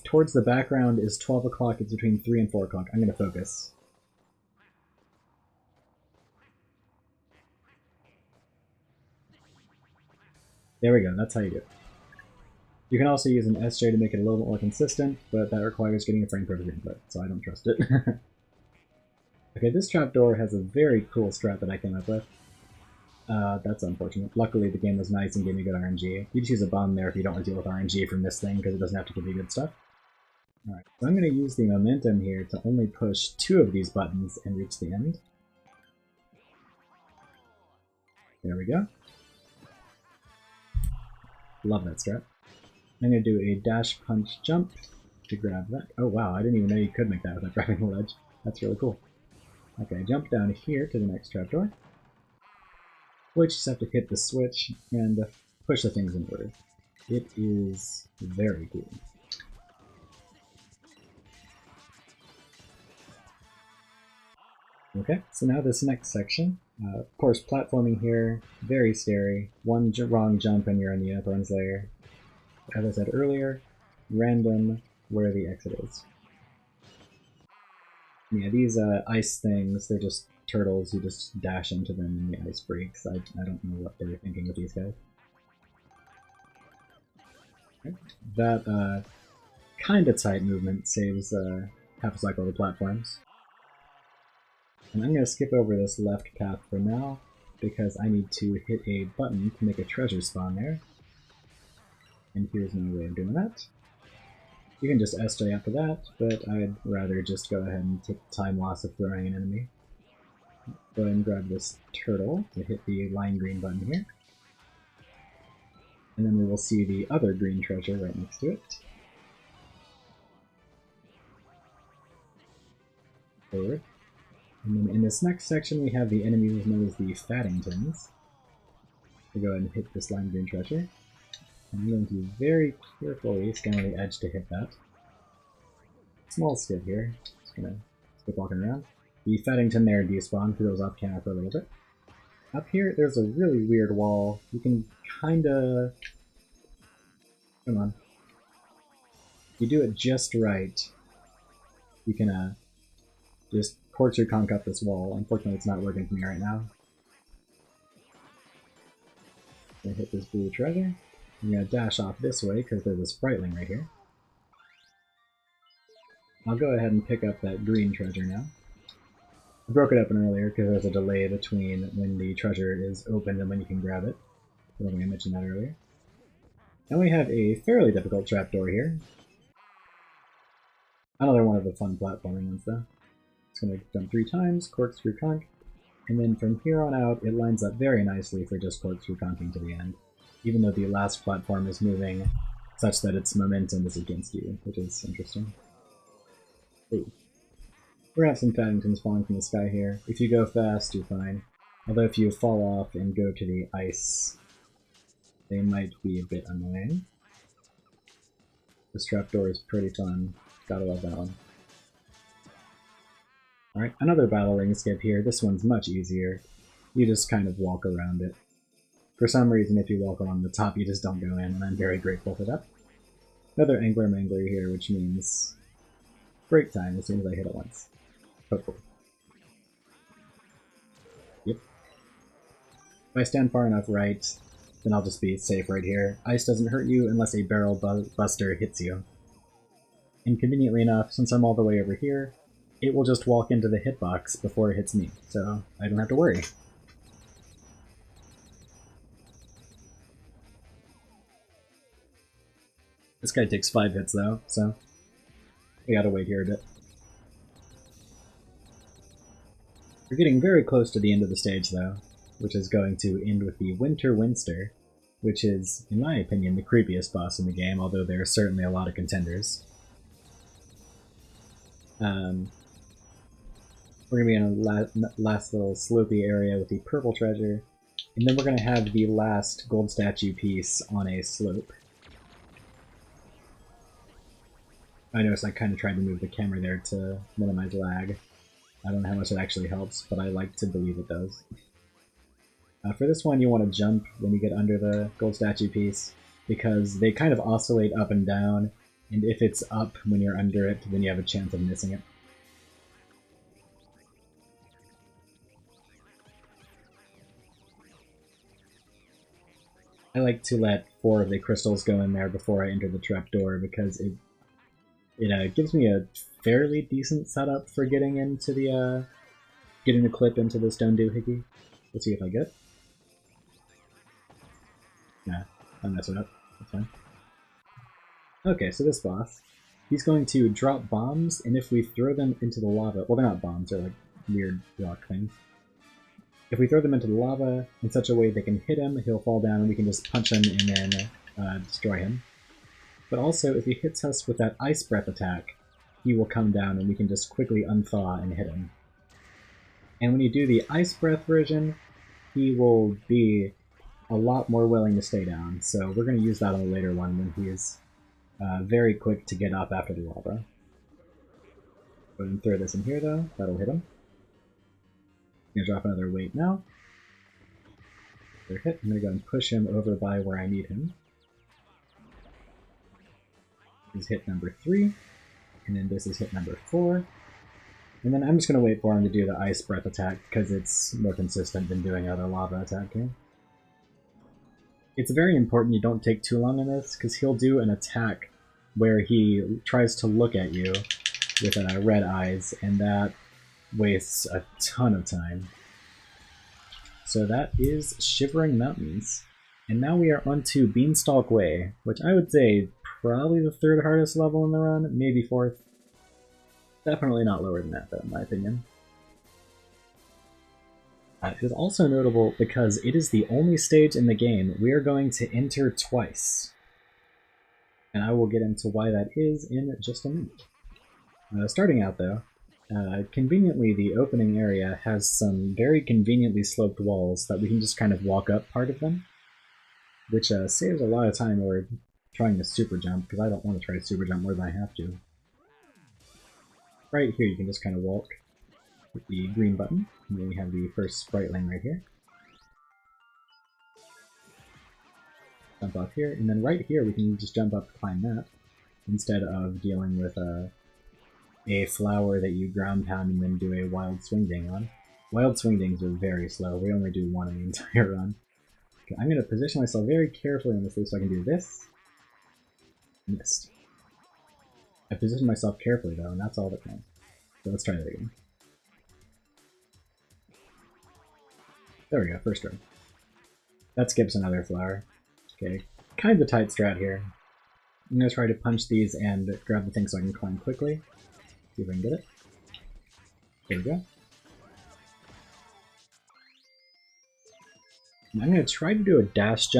towards the background is 12 o'clock, it's between 3 and 4 o'clock. I'm going to focus. There we go, that's how you do it. You can also use an SJ to make it a little bit more consistent, but that requires getting a frame perfect input, so I don't trust it. Okay, this trapdoor has a very cool strat that I came up with. That's unfortunate. Luckily, the game was nice and gave me good RNG. You just use a bomb there if you don't want to deal with RNG from this thing, because it doesn't have to give you good stuff. Alright, so I'm going to use the momentum here to only push 2 of these buttons and reach the end. There we go. Love that strat. I'm going to do a dash punch jump to grab that. Oh wow, I didn't even know you could make that without grabbing the ledge. That's really cool. Okay, jump down here to the next trapdoor. Which you just have to hit the switch and push the things in order. It is very cool. Okay, so now this next section, of course platforming here, very scary. One wrong jump and you're in the Unicorn's lair. As I said earlier, random where the exit is. Yeah, these ice things, they're just turtles, you just dash into them and the ice breaks. I don't know what they were thinking with these guys. Okay. That kinda tight movement saves half a cycle of the platforms. And I'm going to skip over this left path for now, because I need to hit a button to make a treasure spawn there. And here's my way of doing that. You can just SJ after that, but I'd rather just go ahead and take the time loss of throwing an enemy. Go ahead and grab this turtle to hit the lime green button here. And then we will see the other green treasure right next to it. Forward. And then in this next section we have the enemies known as the Faddingtons. So go ahead and hit this lime green treasure. And I'm going to very carefully scan on the edge to hit that. Small skip here. Just gonna skip walking around. The Faddington there despawned because it was off camera for a little bit. Up here there's a really weird wall. You can kinda... Come on. If you do it just right, you can just quartz your conch up this wall. Unfortunately, it's not working for me right now. I'm gonna hit this blue treasure. I'm gonna dash off this way because there's a spriteling right here. I'll go ahead and pick up that green treasure now. I broke it open earlier because there's a delay between when the treasure is opened and when you can grab it. I don't think I mentioned that earlier. Now we have a fairly difficult trapdoor here. Another one of the fun platforming ones though. It's going to jump 3 times, corkscrew conch, and then from here on out it lines up very nicely for just corkscrew conching to the end, even though the last platform is moving such that its momentum is against you, which is interesting. Ooh. We're going to have some Faddingtons falling from the sky here. If you go fast, you're fine. Although if you fall off and go to the ice, they might be a bit annoying. This trapdoor is pretty fun. Gotta love that one. Alright, another battle ring skip here. This one's much easier. You just kind of walk around it. For some reason, if you walk along the top, you just don't go in, and I'm very grateful for that. Another Angler Mangler here, which means break time as soon as I hit it once. Hopefully. Yep. If I stand far enough right, then I'll just be safe right here. Ice doesn't hurt you unless a barrel buster hits you. Inconveniently enough, since I'm all the way over here, it will just walk into the hitbox before it hits me, so I don't have to worry. This guy takes 5 hits though, so we gotta wait here a bit. We're getting very close to the end of the stage though, which is going to end with the Winter Winster, which is, in my opinion, the creepiest boss in the game, although there are certainly a lot of contenders. We're going to be in a last little slopey area with the purple treasure, and then we're going to have the last gold statue piece on a slope. I noticed I kind of tried to move the camera there to minimize lag. I don't know how much it actually helps, but I like to believe it does. For this one, you want to jump when you get under the gold statue piece, because they kind of oscillate up and down, and if it's up when you're under it, then you have a chance of missing it. I like to let 4 of the crystals go in there before I enter the trapdoor, because it gives me a fairly decent setup for getting into the getting the clip into the stone doohickey. Let's see if I get it. Nah, I'm messing up. That's fine. Okay, so this boss, he's going to drop bombs, and if we throw them into the lava, well, they're not bombs, they're like weird rock things. If we throw them into the lava in such a way they can hit him, he'll fall down and we can just punch him and then destroy him. But also, if he hits us with that ice breath attack, he will come down and we can just quickly unthaw and hit him. And when you do the ice breath version, he will be a lot more willing to stay down. So we're going to use that on the later one when he is very quick to get up after the lava. Go ahead and throw this in here though, that'll hit him. I'm going to drop another weight now. Another hit. I'm going to go and push him over by where I need him. This is hit number 3, and then this is hit number 4. And then I'm just going to wait for him to do the ice breath attack because it's more consistent than doing other lava attack here. It's very important you don't take too long in this because he'll do an attack where he tries to look at you with red eyes, and that wastes a ton of time. So that is Shivering Mountains. And now we are on to Beanstalk Way, which I would say probably the 3rd hardest level in the run, maybe 4th. Definitely not lower than that though, in my opinion. It is also notable because it is the only stage in the game we are going to enter twice. And I will get into why that is in just a minute. Starting out though, conveniently the opening area has some very conveniently sloped walls that we can just kind of walk up part of them, which saves a lot of time when we're trying to super jump, because I don't want to try to super jump more than I have to. Right here you can just kind of walk with the green button, and then we have the first spriteling right here. Jump off here, and then right here we can just jump up and climb that, instead of dealing with a flower that you ground pound and then do a wild swing ding on. Wild swing dings are very slow, we only do one in the entire run. Okay, I'm going to position myself very carefully on this leaf so I can do this. Missed. I positioned myself carefully though, and that's all that counts. So let's try that again. There we go, first try. That skips another flower. Okay, kind of tight strat here. I'm going to try to punch these and grab the thing so I can climb quickly. See if I can get it. There we go. And I'm going to try to do a dash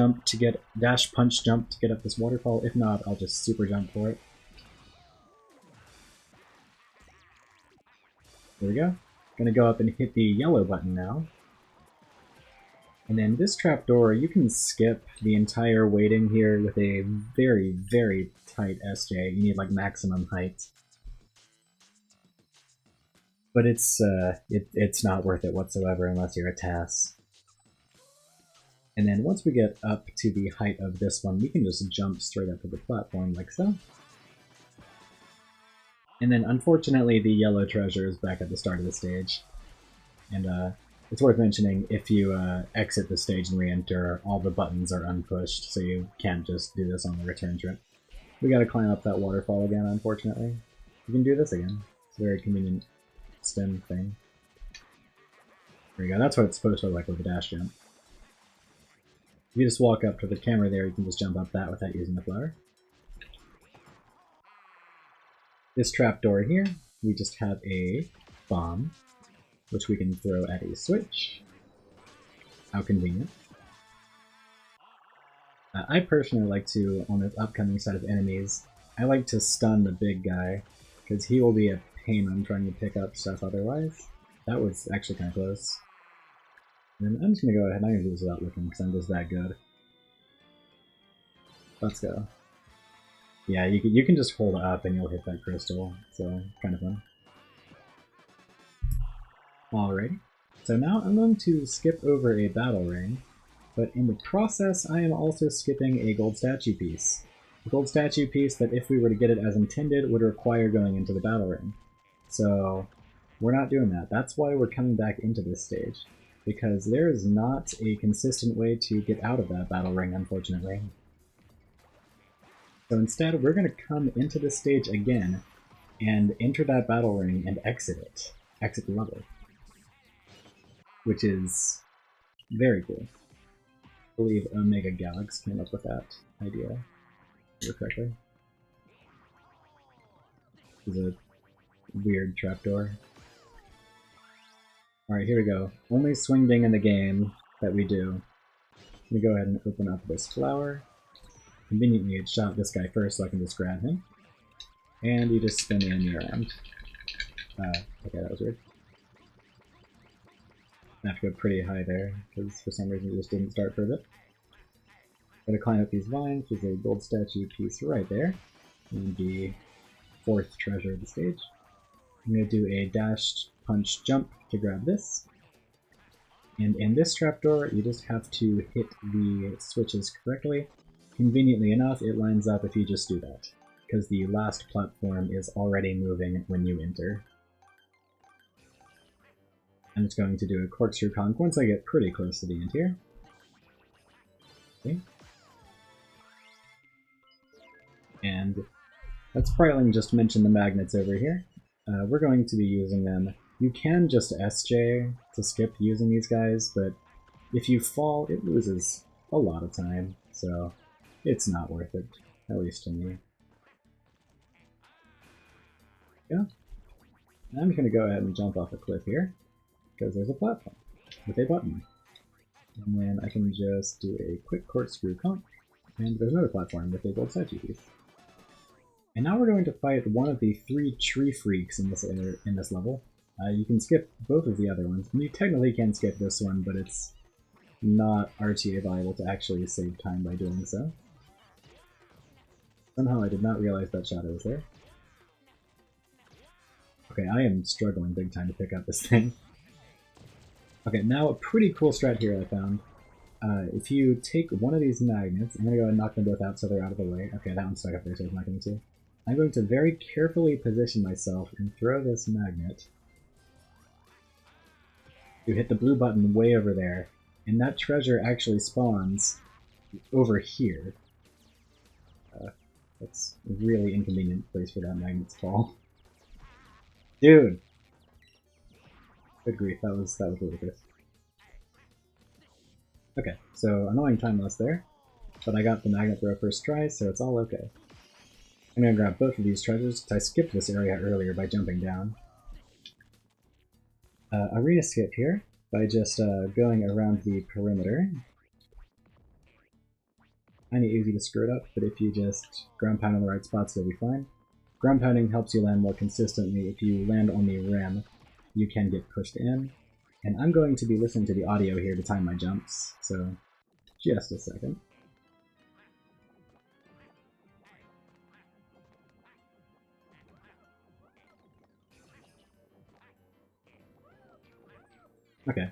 punch jump to get up this waterfall. If not, I'll just super jump for it. There we go. Gonna go up and hit the yellow button now. And then this trapdoor, you can skip the entire waiting here with a very, very tight SJ. You need like maximum height. But it's not worth it whatsoever unless you're a TAS. And then once we get up to the height of this one, we can just jump straight up to the platform like so. And then unfortunately the yellow treasure is back at the start of the stage. And it's worth mentioning, if you exit the stage and re-enter, all the buttons are unpushed, so you can't just do this on the return trip. We gotta climb up that waterfall again, unfortunately. You can do this again. It's a very convenient stem thing. There you go, that's what it's supposed to look like with a dash jump. If you just walk up to the camera there, you can just jump up that without using the flower. This trapdoor here, we just have a bomb, which we can throw at a switch. How convenient. I personally like to, on this upcoming set of enemies, I like to stun the big guy, because he will be a pain when I'm trying to pick up stuff otherwise. That was actually kind of close. And then I'm just going to go ahead and I'm going to do this without looking because I'm just that good. Let's go. Yeah, you can just hold up and you'll hit that crystal, so kind of fun. Alrighty, so now I'm going to skip over a battle ring, but in the process I am also skipping a gold statue piece. A gold statue piece that if we were to get it as intended would require going into the battle ring. So we're not doing that. That's why we're coming back into this stage, because there is not a consistent way to get out of that battle ring, unfortunately. So instead, we're going to come into this stage again and enter that battle ring and exit it. Exit the level. Which is very cool. believe Omega Galax came up with that idea, correctly. This is a weird trapdoor. Alright, here we go. Only swing ding in the game that we do. Let me go ahead and open up this flower. Conveniently, it shot this guy first so I can just grab him. And you just spin in your round. Okay, that was weird. I have to go pretty high there, because for some reason it just didn't start for a bit. Gotta climb up these vines, there's a gold statue piece right there. And the fourth treasure of the stage. I'm gonna do a dashed punch jump to grab this. And in this trapdoor, you just have to hit the switches correctly. Conveniently enough, it lines up if you just do that, because the last platform is already moving when you enter. I'm just going to do a corkscrew conk once I get pretty close to the end here. Okay. And let's Sprightling just mention the magnets over here. We're going to be using them. You can just SJ to skip using these guys, but if you fall, it loses a lot of time, so it's not worth it, at least to me. Yeah. And I'm going to go ahead and jump off a cliff here, because there's a platform with a button. And then I can just do a quick corkscrew conk, and there's another platform with a gold statue piece. And now we're going to fight one of the 3 tree freaks in this level. You can skip both of the other ones, and you technically can skip this one, but it's not RTA viable to actually save time by doing so. Somehow I did not realize that shadow was there. Okay, I am struggling big time to pick up this thing. Okay, now a pretty cool strat here I found. If you take one of these magnets, I'm going to go ahead and knock them both out so they're out of the way. Okay, that one's stuck up there, so it's not going to. I'm going to very carefully position myself and throw this magnet. You hit the blue button way over there, and that treasure actually spawns over here. That's a really inconvenient place for that magnet to fall. Dude! Good grief, that was ludicrous. Okay, so annoying time loss there, but I got the magnet throw first try, so it's all okay. I'm gonna grab both of these treasures, because I skipped this area earlier by jumping down. Arena skip here, by just going around the perimeter. Kinda easy to screw it up, but if you just ground pound in the right spots, you'll be fine. Ground pounding helps you land more consistently. If you land on the rim, you can get pushed in. And I'm going to be listening to the audio here to time my jumps, so just a second. Okay.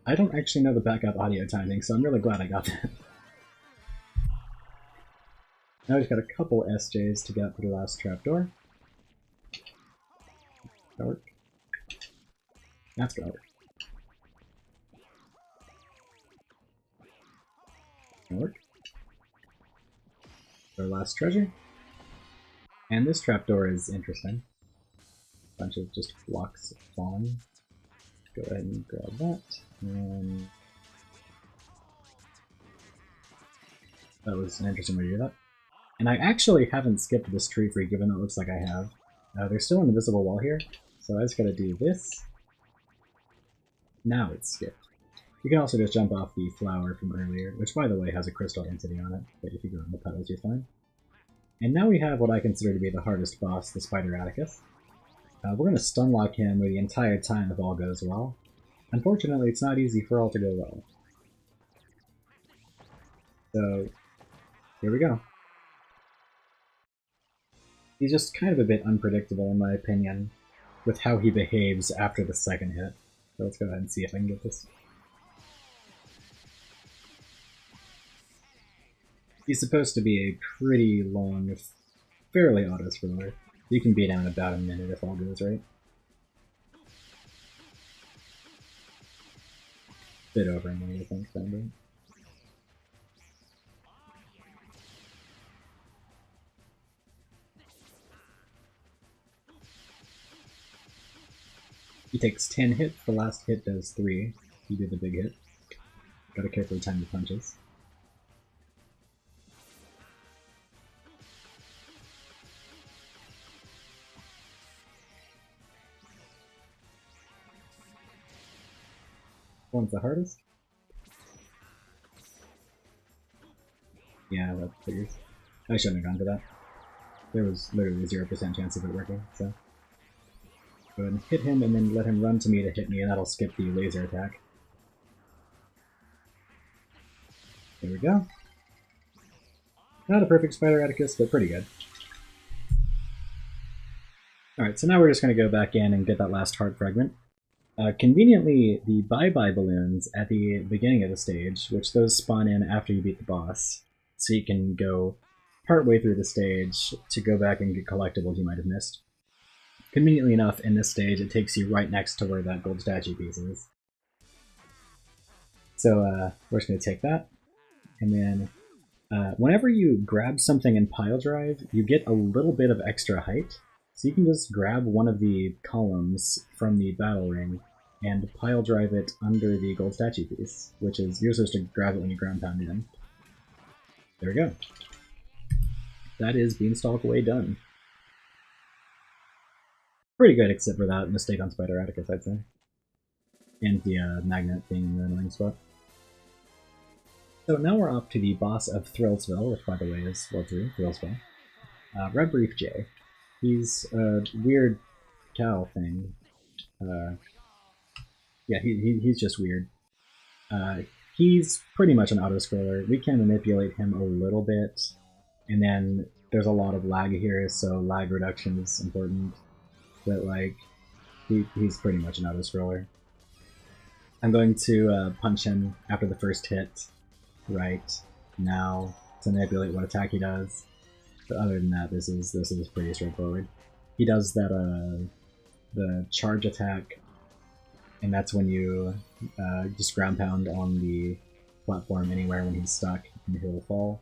I don't actually know the backup audio timing, so I'm really glad I got that. Now we've got a couple SJs to get up to the last trapdoor. That work? That's gonna work. That'll work. Our last treasure. And this trapdoor is interesting. A bunch of just blocks falling. Go ahead and grab that. And that was an interesting way to do that. And I actually haven't skipped this tree freak, even though it looks like I have. There's still an invisible wall here, so I just gotta do this. Now it's skipped. You can also just jump off the flower from earlier, which by the way has a crystal entity on it, but if you go on the petals you're fine. And now we have what I consider to be the hardest boss, the Spideraticus. We're going to stunlock him the entire time if all goes well. Unfortunately, it's not easy for all to go well. So, here we go. He's just kind of a bit unpredictable in my opinion, with how he behaves after the second hit. So let's go ahead and see if I can get this. He's supposed to be a pretty long, fairly auto-scroller. You can beat him in about a minute if all goes right. Bit over a minute, I think, kinda. He takes 10 hits, the last hit does 3. You do the big hit. Gotta carefully time the punches. One's the hardest. Yeah, that figures. I shouldn't have gone for that. There was literally a 0% chance of it working, so. Go ahead and hit him, and then let him run to me to hit me, and that'll skip the laser attack. There we go. Not a perfect Spideraticus, but pretty good. Alright, so now we're just going to go back in and get that last heart fragment. Conveniently, the bye-bye balloons at the beginning of the stage, which those spawn in after you beat the boss, so you can go partway through the stage to go back and get collectibles you might have missed. Conveniently enough, in this stage, it takes you right next to where that gold statue piece is. So we're just going to take that, and then whenever you grab something in pile drive, you get a little bit of extra height. So you can just grab one of the columns from the battle ring and pile drive it under the gold statue piece, which is, you're supposed to grab it when you ground pound in. There we go. That is Beanstalk Way done. Pretty good, except for that mistake on Spideraticus, I'd say. And the magnet being the annoying spot. So now we're off to the boss of Thrillsville, which by the way is World 3, Thrillsville. Red Brief J. He's a weird cow thing. Yeah, he's just weird. He's pretty much an auto-scroller. We can manipulate him a little bit, and then there's a lot of lag here, so lag reduction is important. But like, he's pretty much an auto-scroller. I'm going to punch him after the first hit right now to manipulate what attack he does. But other than that, this is pretty straightforward. He does that the charge attack, and that's when you just ground pound on the platform anywhere when he's stuck, and he'll fall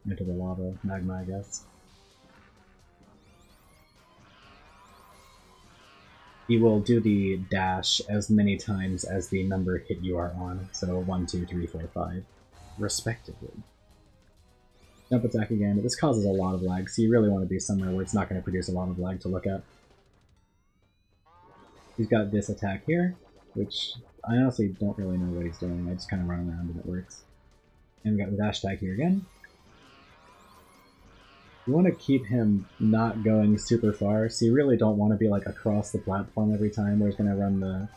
into the lava magma, I guess. He will do the dash as many times as the number hit you are on, so 1, 2, 3, 4, 5, respectively. Jump attack again, but this causes a lot of lag, so you really want to be somewhere where it's not going to produce a lot of lag to look at. He's got this attack here, which I honestly don't really know what he's doing, I just kind of run around and it works. And we got the dash attack here again. You want to keep him not going super far, so you really don't want to be like across the platform every time where he's going to run the...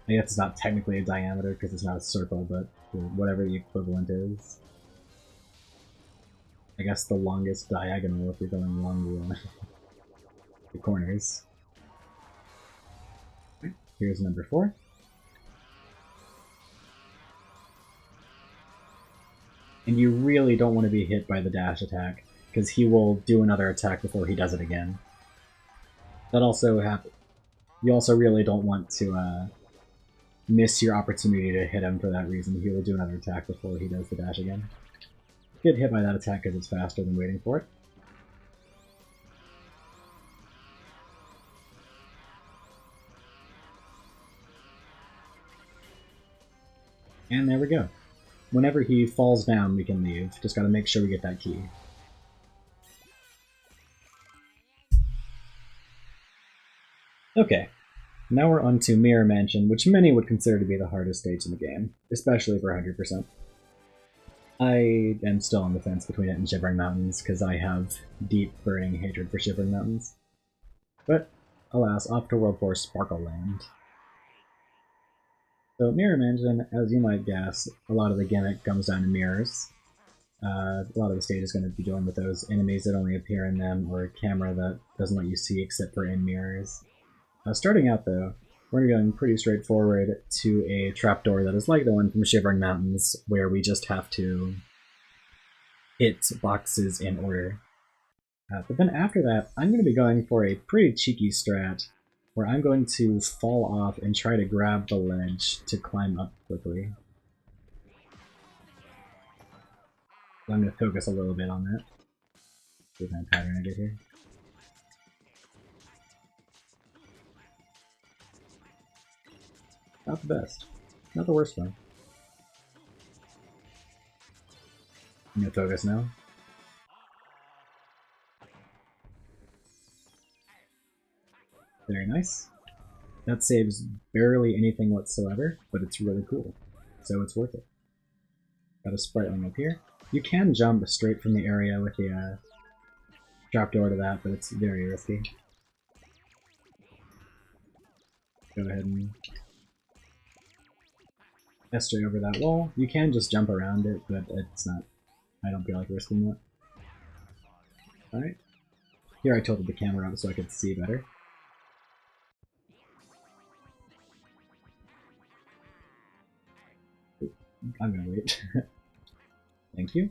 I guess it's not technically a diameter because it's not a circle, but whatever the equivalent is. I guess the longest diagonal if you're going along the corners. Here's number 4. And you really don't want to be hit by the dash attack, because he will do another attack before he does it again. That also happens. You also really don't want to miss your opportunity to hit him for that reason. He will do another attack before he does the dash again. Get hit by that attack because it's faster than waiting for it. And there we go. Whenever he falls down, we can leave. Just gotta make sure we get that key. Okay, now we're on to Mirror Mansion, which many would consider to be the hardest stage in the game, especially for 100%. I am still on the fence between it and Shivering Mountains, because I have deep burning hatred for Shivering Mountains. But, alas, off to World 4 Sparkle Land. So Mirror Mansion, as you might guess, a lot of the gimmick comes down to mirrors. A lot of the stage is going to be dealing with those enemies that only appear in them, or a camera that doesn't let you see except for in mirrors. Starting out though, we're going pretty straightforward to a trapdoor that is like the one from Shivering Mountains, where we just have to hit boxes in order. But then after that, I'm going to be going for a pretty cheeky strat, where I'm going to fall off and try to grab the ledge to climb up quickly. So I'm going to focus a little bit on that. See what kind of pattern I get here. Not the best. Not the worst though. I'm gonna focus now. Very nice. That saves barely anything whatsoever, but it's really cool, so it's worth it. Got a spriteling up here. You can jump straight from the area with the trapdoor to that, but it's very risky. Go ahead and SJ over that wall. You can just jump around it, but it's not. I don't feel like risking that. Alright. Here I tilted the camera up so I could see better. I'm gonna wait. Thank you.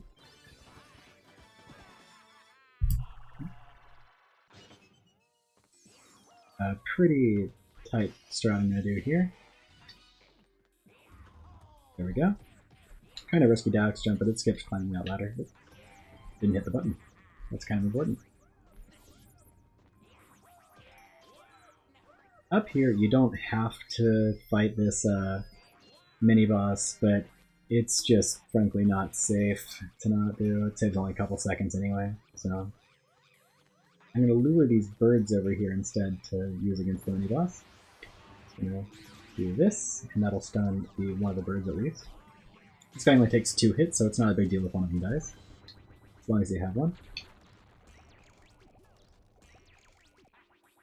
A pretty tight strat I'm gonna do here. There we go. Kind of risky Daleks jump, but it skipped climbing that ladder. But didn't hit the button. That's kind of important. Up here, you don't have to fight this mini-boss, but it's just frankly not safe to not do. It saves only a couple seconds anyway, so I'm going to lure these birds over here instead to use against the mini-boss. I'm going to do this, and that'll stun one of the birds at least. This guy only takes 2 hits, so it's not a big deal if one of them dies, as long as you have one.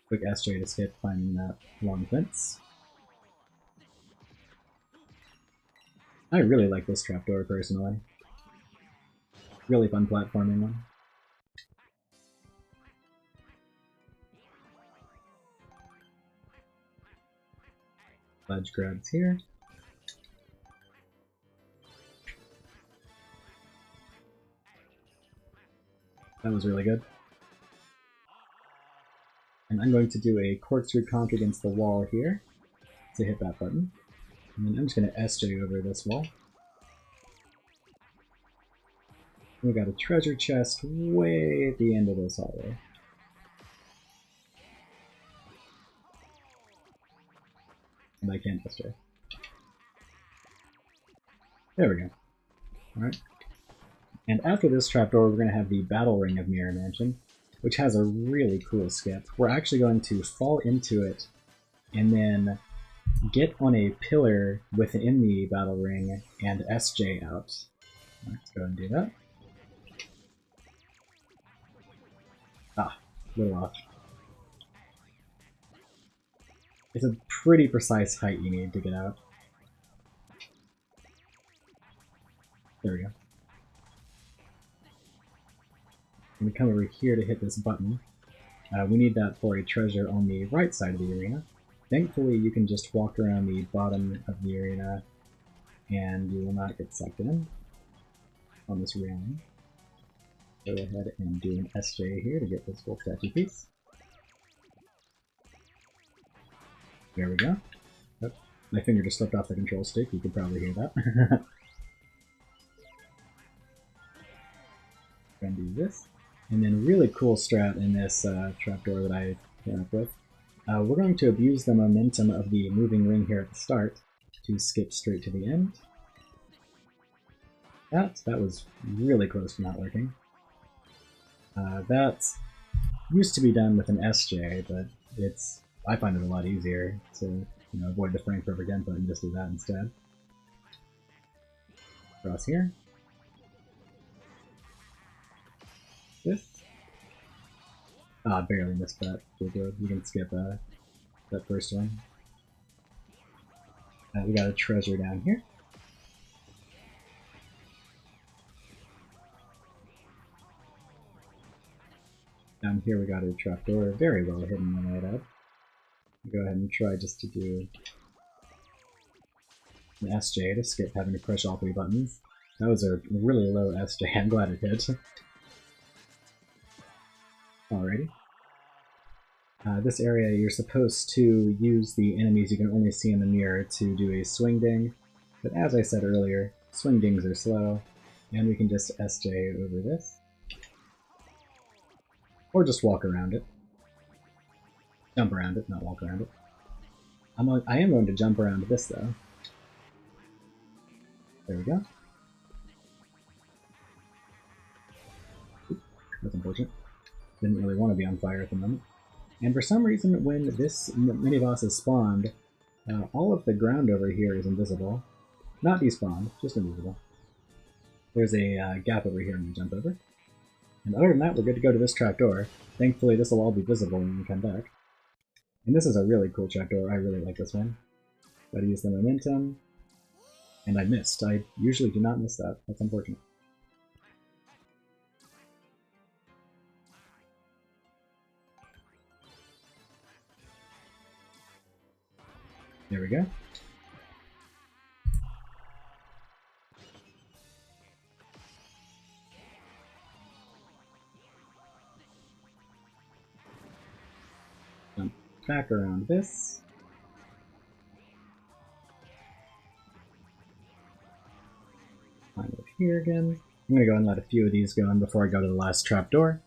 Quick SJ to skip climbing that long fence. I really like this trapdoor personally. Really fun platforming one. Ledge grabs here. That was really good. And I'm going to do a corkscrew conk against the wall here to hit that button. And then I'm just going to SJ over this wall. We got a treasure chest way at the end of this hallway. And I can't SJ. There we go. Alright. And after this trapdoor, we're going to have the Battle Ring of Mirror Mansion, which has a really cool skip. We're actually going to fall into it and then get on a pillar within the battle ring and SJ out. Let's go and do that. Ah, a little off. It's a pretty precise height you need to get out. There we go. I'm going to come over here to hit this button. We need that for a treasure on the right side of the arena. Thankfully, you can just walk around the bottom of the arena and you will not get sucked in on this railing. Go ahead and do an SJ here to get this full statue piece. There we go. Oh, my finger just slipped off the control stick, you could probably hear that. Go and do this. And then a really cool strat in this trapdoor that I came up with. We're going to abuse the momentum of the moving ring here at the start to skip straight to the end. That was really close to not working. That used to be done with an SJ, but I find it a lot easier to avoid the frame perfect input and just do that instead. Cross here. This. Barely missed that. Good. You can skip that first one. We got a treasure down here. Down here we got a trapdoor, very well hidden, I might add. Go ahead and try just to do an SJ to skip having to push all 3 buttons. That was a really low SJ, I'm glad it hit. Alrighty. This area, you're supposed to use the enemies you can only see in the mirror to do a swing ding, but as I said earlier, swing dings are slow, and we can just SJ over this. Or just walk around it. Jump around it, not walk around it. I am going to jump around this though. There we go. That's unfortunate. Didn't really want to be on fire at the moment. And for some reason, when this mini-boss is spawned, all of the ground over here is invisible. Not despawned, just invisible. There's a gap over here I'm going to jump over. And other than that, we're good to go to this trapdoor. Thankfully, this will all be visible when we come back. And this is a really cool trapdoor. I really like this one. Gotta use the momentum. And I missed. I usually do not miss that. That's unfortunate. There we go. Jump back around this. Climb over here again. I'm gonna go and let a few of these go in before I go to the last trapdoor.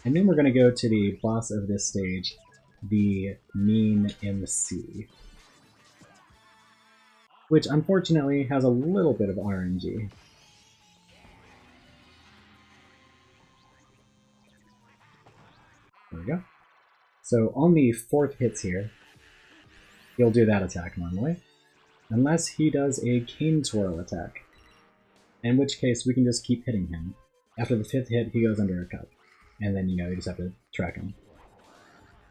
And then we're going to go to the boss of this stage, the Mean MC. Which unfortunately has a little bit of RNG. There we go. So on the 4th hits here, he'll do that attack normally. Unless he does a cane twirl attack. In which case we can just keep hitting him. After the 5th hit, he goes under a cup. And then, you know, you just have to track him.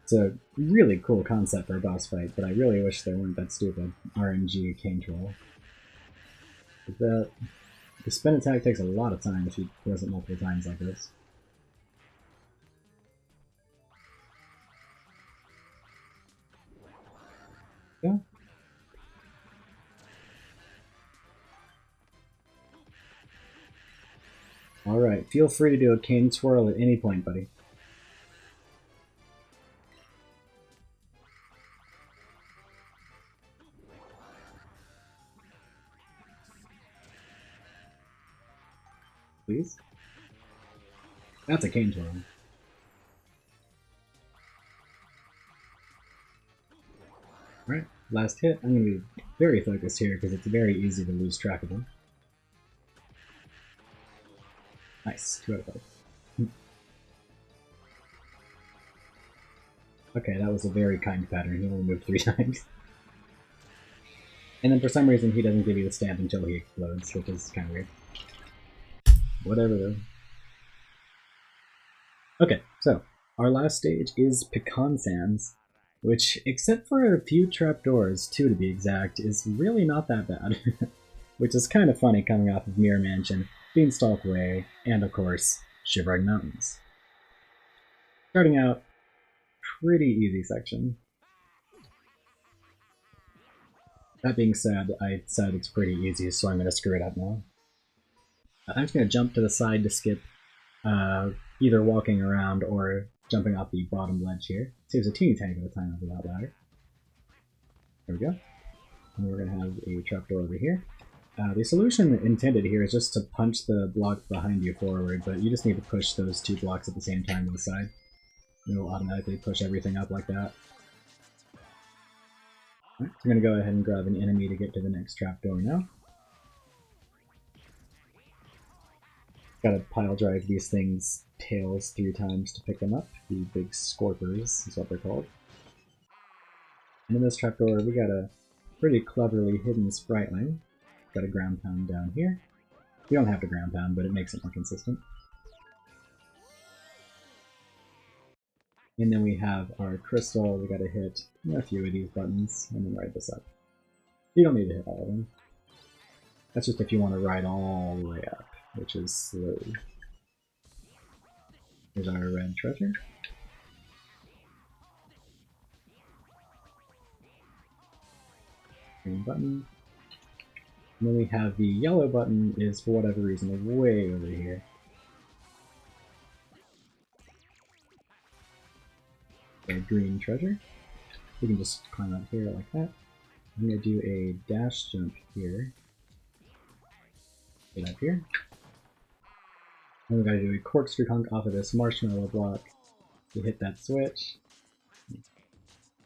It's a really cool concept for a boss fight, but I really wish they weren't that stupid. RNG cane twirl. The spin attack takes a lot of time if he does it multiple times like this. Yeah. Alright, feel free to do a cane twirl at any point, buddy. Please? That's a cane twirl. Alright, last hit. I'm going to be very focused here because it's very easy to lose track of him. Nice, 2 out of 5. Okay, that was a very kind pattern. He only moved 3 times. And then for some reason he doesn't give you the stamp until he explodes, which is kind of weird. Whatever though. Okay, so our last stage is Pecan Sands, which, except for a few trapdoors, 2 to be exact, is really not that bad. Which is kind of funny coming off of Mirror Mansion, Beanstalk Way, and of course, Shivering Mountains. Starting out, pretty easy section. That being said, I said it's pretty easy, so I'm going to screw it up now. I'm just going to jump to the side to skip either walking around or jumping off the bottom ledge here. Saves a teeny tiny bit of time over that ladder. There we go. And we're going to have a trapdoor over here. The solution intended here is just to punch the block behind you forward, but you just need to push those 2 blocks at the same time to the side. It'll automatically push everything up like that. Alright, so I'm going to go ahead and grab an enemy to get to the next trapdoor now. Gotta pile drive these things' tails 3 times to pick them up. The big scorpers is what they're called. And in this trapdoor, we got a pretty cleverly hidden spriteling. Got a ground pound down here. You don't have to ground pound, but it makes it more consistent. And then we have our crystal. We gotta hit a few of these buttons and then ride this up. You don't need to hit all of them. That's just if you want to ride all the way up, which is slow. Here's our red treasure. Green button. And then we have the yellow button is, for whatever reason, way over here. A green treasure. We can just climb up here like that. I'm going to do a dash jump here. Get up here. And we got to do a corkscrew hunk off of this marshmallow block to hit that switch.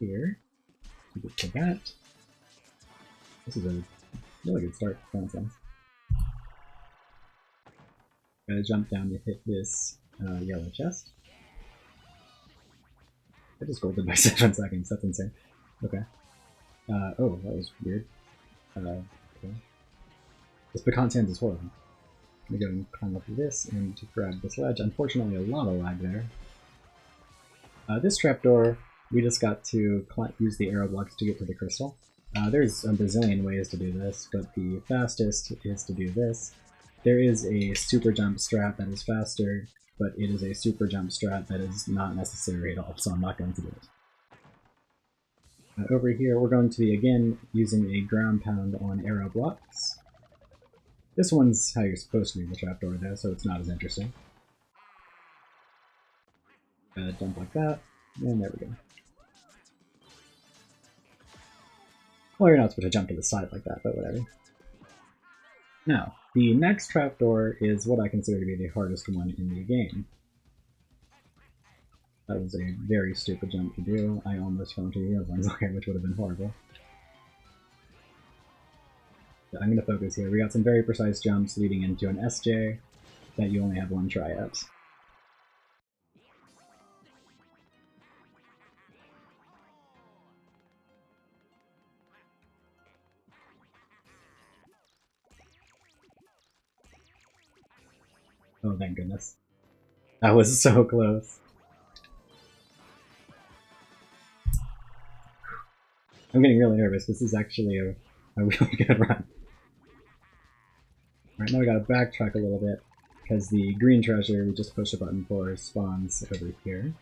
Here. To get to that. This is a really good start, Pecan Sands. Gotta jump down to hit this yellow chest. I just golded by 7 seconds, that's insane. Okay. Oh, that was weird. Okay. This Pecan Sands is horrible. I'm gonna go and climb up this and grab this ledge. Unfortunately, a lot of lag there. This trapdoor, we just got to use the arrow blocks to get to the crystal. There's a bazillion ways to do this, but the fastest is to do this. There is a super jump strat that is faster, but it is a super jump strat that is not necessary at all, so I'm not going to do it. Over here, we're going to be, again, using a ground pound on arrow blocks. This one's how you're supposed to do the trapdoor, though, so it's not as interesting. Jump like that, and there we go. Well, you're not supposed to jump to the side like that, but whatever. Now, the next trapdoor is what I consider to be the hardest one in the game. That was a very stupid jump to do. I almost fell into the other ones there, which would have been horrible. But I'm going to focus here. We got some very precise jumps leading into an SJ that you only have one try at. Oh, thank goodness. That was so close. I'm getting really nervous. This is actually a really good run. Alright, now we gotta backtrack a little bit, because the green treasure we just push a button for spawns over here.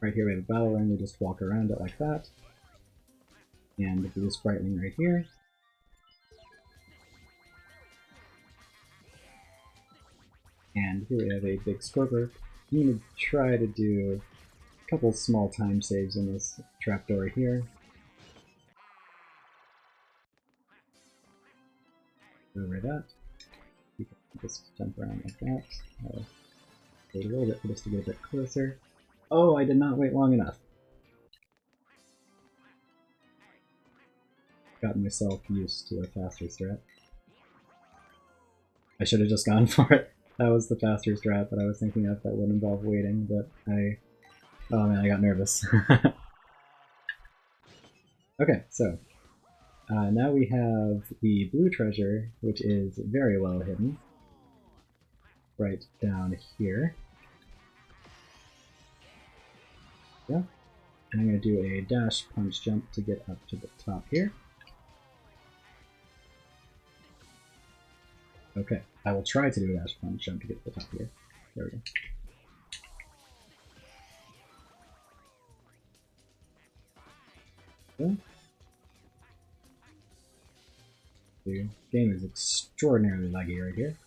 Right here we have a battle ring, we just walk around it like that. And the blue spriteling right here. And here we have a big scorper. I'm going to try to do a couple small time saves in this trapdoor here. Over that. You can just jump around like that. Wait a little bit for this to get a bit closer. Oh, I did not wait long enough. Got myself used to a faster strat. I should have just gone for it. That was the faster strat that I was thinking of that would involve waiting, but oh man, I got nervous. Okay, so now we have the blue treasure, which is very well hidden. Right down here. Yeah. And I'm going to do a dash punch jump to get up to the top here. Okay, I will try to do a dash punch jump to get to the top here. There we go. Okay. The game is extraordinarily laggy right here.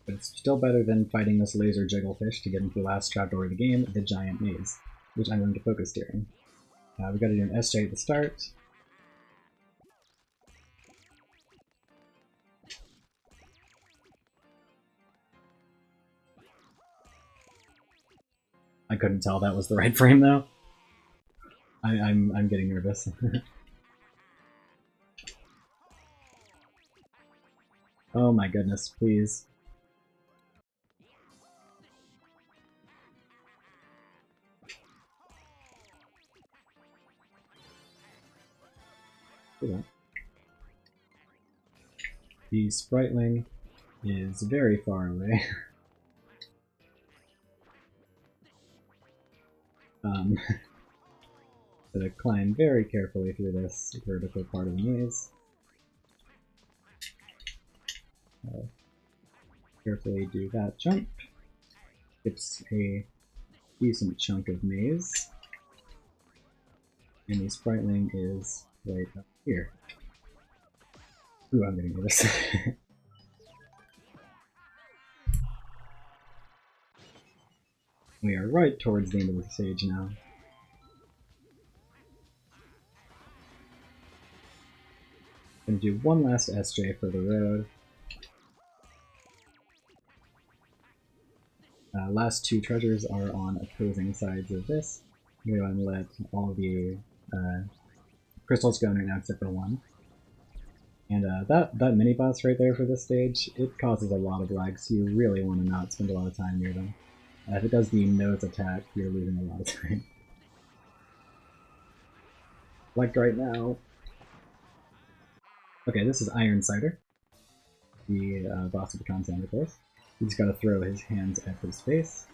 But it's still better than fighting this laser jigglefish to get into the last trapdoor of the game, the giant maze, which I'm going to focus during. We gotta do an SJ at the start. I couldn't tell that was the right frame though. I'm getting nervous. Oh my goodness, please. The spriteling is very far away. Gotta climb very carefully through this vertical part of the maze. Carefully do that jump. Skips a decent chunk of maze. And the spriteling is right up here. Ooh, I'm getting nervous. We are right towards the end of the stage now. Gonna do one last SJ for the road. Last two treasures are on opposing sides of this. We're going to let all the crystals go in now except for one. And that mini-boss right there for this stage, it causes a lot of lag, so you really want to not spend a lot of time near them. If it does the nose attack, you're losing a lot of time. Like right now. Okay, this is Ironsider, the boss of Pecan Sands, of course. He's got to throw his hands at his face.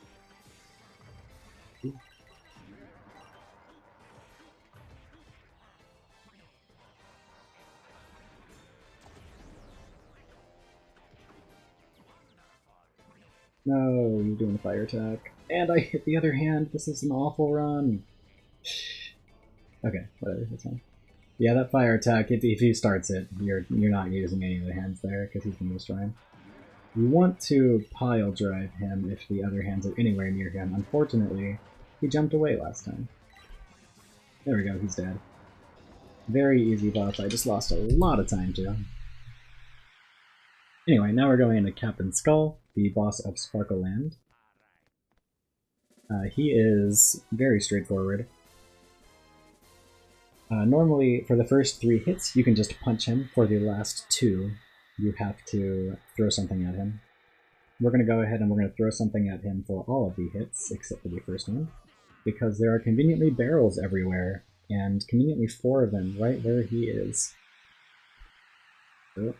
No, you're doing a fire attack. And I hit the other hand. This is an awful run. Okay, whatever, that's fine. Yeah, that fire attack, if he starts it, you're not using any of the hands there, because he's going to destroy him. You want to pile drive him if the other hands are anywhere near him. Unfortunately, he jumped away last time. There we go, he's dead. Very easy boss, I just lost a lot of time to. Anyway, now we're going into Captain Skull, the boss of Sparkle Land. He is very straightforward. Normally, for the first 3 hits, you can just punch him. For the last 2, you have to throw something at him. We're going to go ahead and we're going to throw something at him for all of the hits, except for the first one, because there are conveniently barrels everywhere, and conveniently 4 of them right where he is. Oh.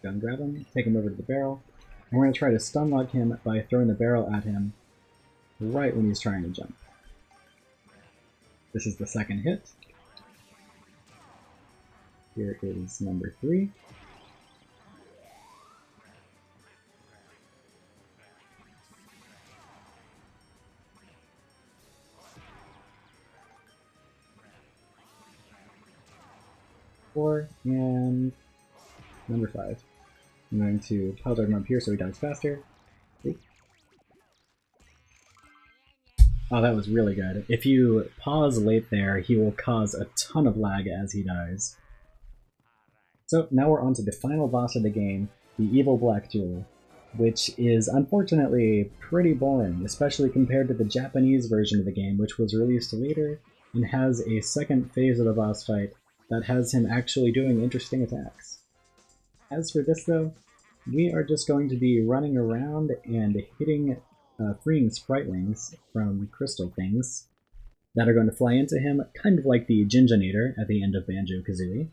Gun grab him, take him over to the barrel, and we're going to try to stun lock him by throwing the barrel at him right when he's trying to jump. This is the second hit. Here is number 3. And number 5. I'm going to pile drive him up here so he dies faster. Oop. Oh, that was really good. If you pause late there, he will cause a ton of lag as he dies. So now we're on to the final boss of the game, the Evil Black Jewel, which is unfortunately pretty boring, especially compared to the Japanese version of the game, which was released later and has a second phase of the boss fight that has him actually doing interesting attacks. As for this though, we are just going to be running around and hitting freeing spritelings from crystal things that are going to fly into him, kind of like the Jinjanator at the end of Banjo-Kazooie.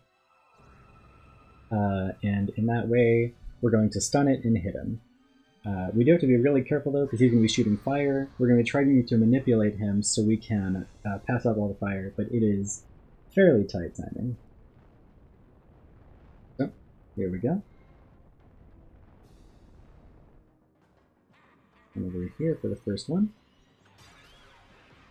And in that way, we're going to stun it and hit him. We do have to be really careful though, because he's going to be shooting fire. We're going to be trying to manipulate him so we can pass out all the fire, but it is fairly tight timing. So, here we go. And over here for the first one.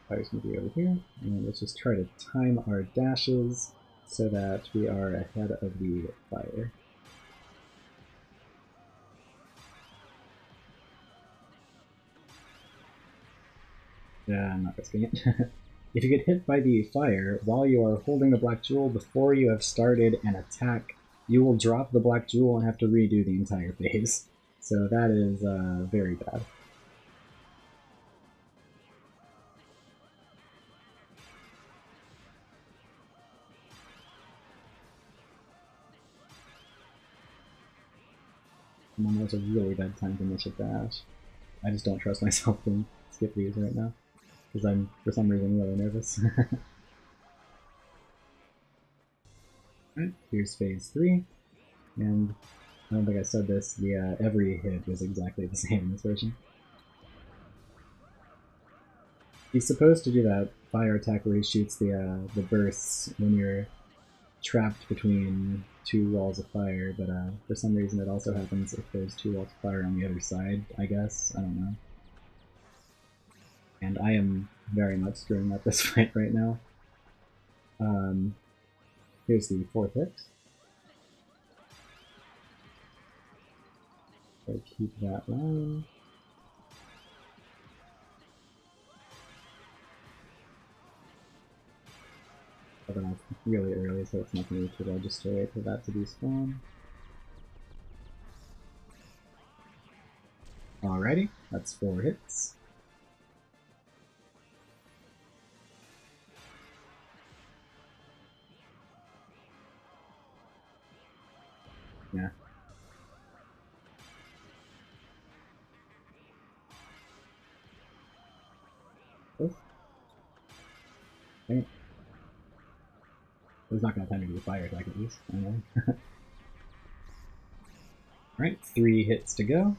Fire's going to be over here, and let's just try to time our dashes so that we are ahead of the fire. Yeah, I'm not risking it. If you get hit by the fire while you are holding the Black Jewel before you have started an attack, you will drop the Black Jewel and have to redo the entire phase. So that is very bad. And then that was a really bad time to miss a dash. I just don't trust myself to skip these right now, because I'm, for some reason, really nervous. Alright, here's phase 3, and I don't think I said this, the every hit was exactly the same in this version. He's supposed to do that fire attack where he shoots the bursts when you're trapped between 2 walls of fire, but for some reason it also happens if there's 2 walls of fire on the other side, I guess. I don't know. And I am very much screwing up this fight right now. Here's the 4th hit. So keep that line. But off really early, so it's not going to be too bad just to wait for that to despawn. Alrighty, that's 4 hits. Yeah. Oof. Dang it. It's not going to time to be fired like at least. Alright, 3 hits to go.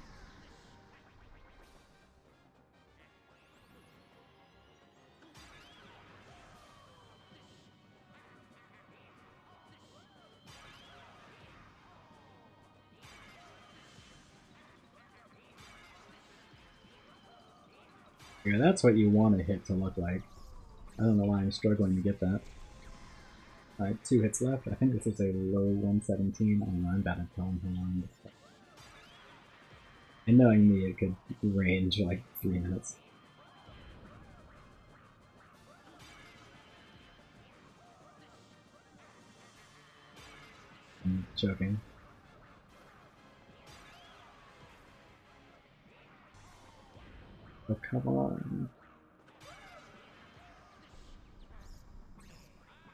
Yeah, that's what you want a hit to look like. I don't know why I'm struggling to get that. Alright, 2 hits left. I think this is a low 117. I don't know, I'm bad at telling how long this is. And knowing me, it could range like 3 minutes. I'm choking. Oh, come on.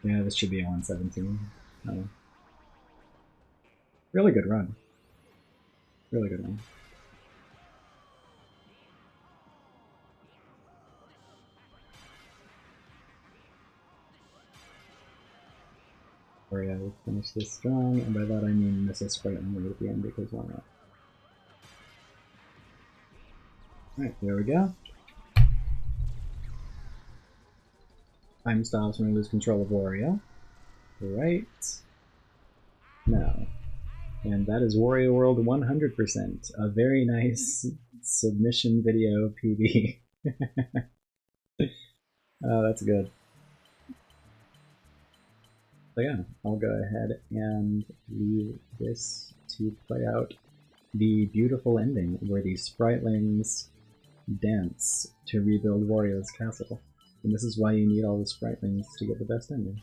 Yeah, this should be a 117. Oh. Really good run. Really good run. Wario, finish this strong, and by that I mean miss a sprite only at the end because why not? Alright, there we go. Time stops when we lose control of Wario. Right now. And that is Wario World 100%. A very nice submission video PB. Oh, that's good. So yeah, I'll go ahead and leave this to play out the beautiful ending where the Spritelings dance to rebuild Wario's castle. And this is why you need all the Spritelings to get the best ending.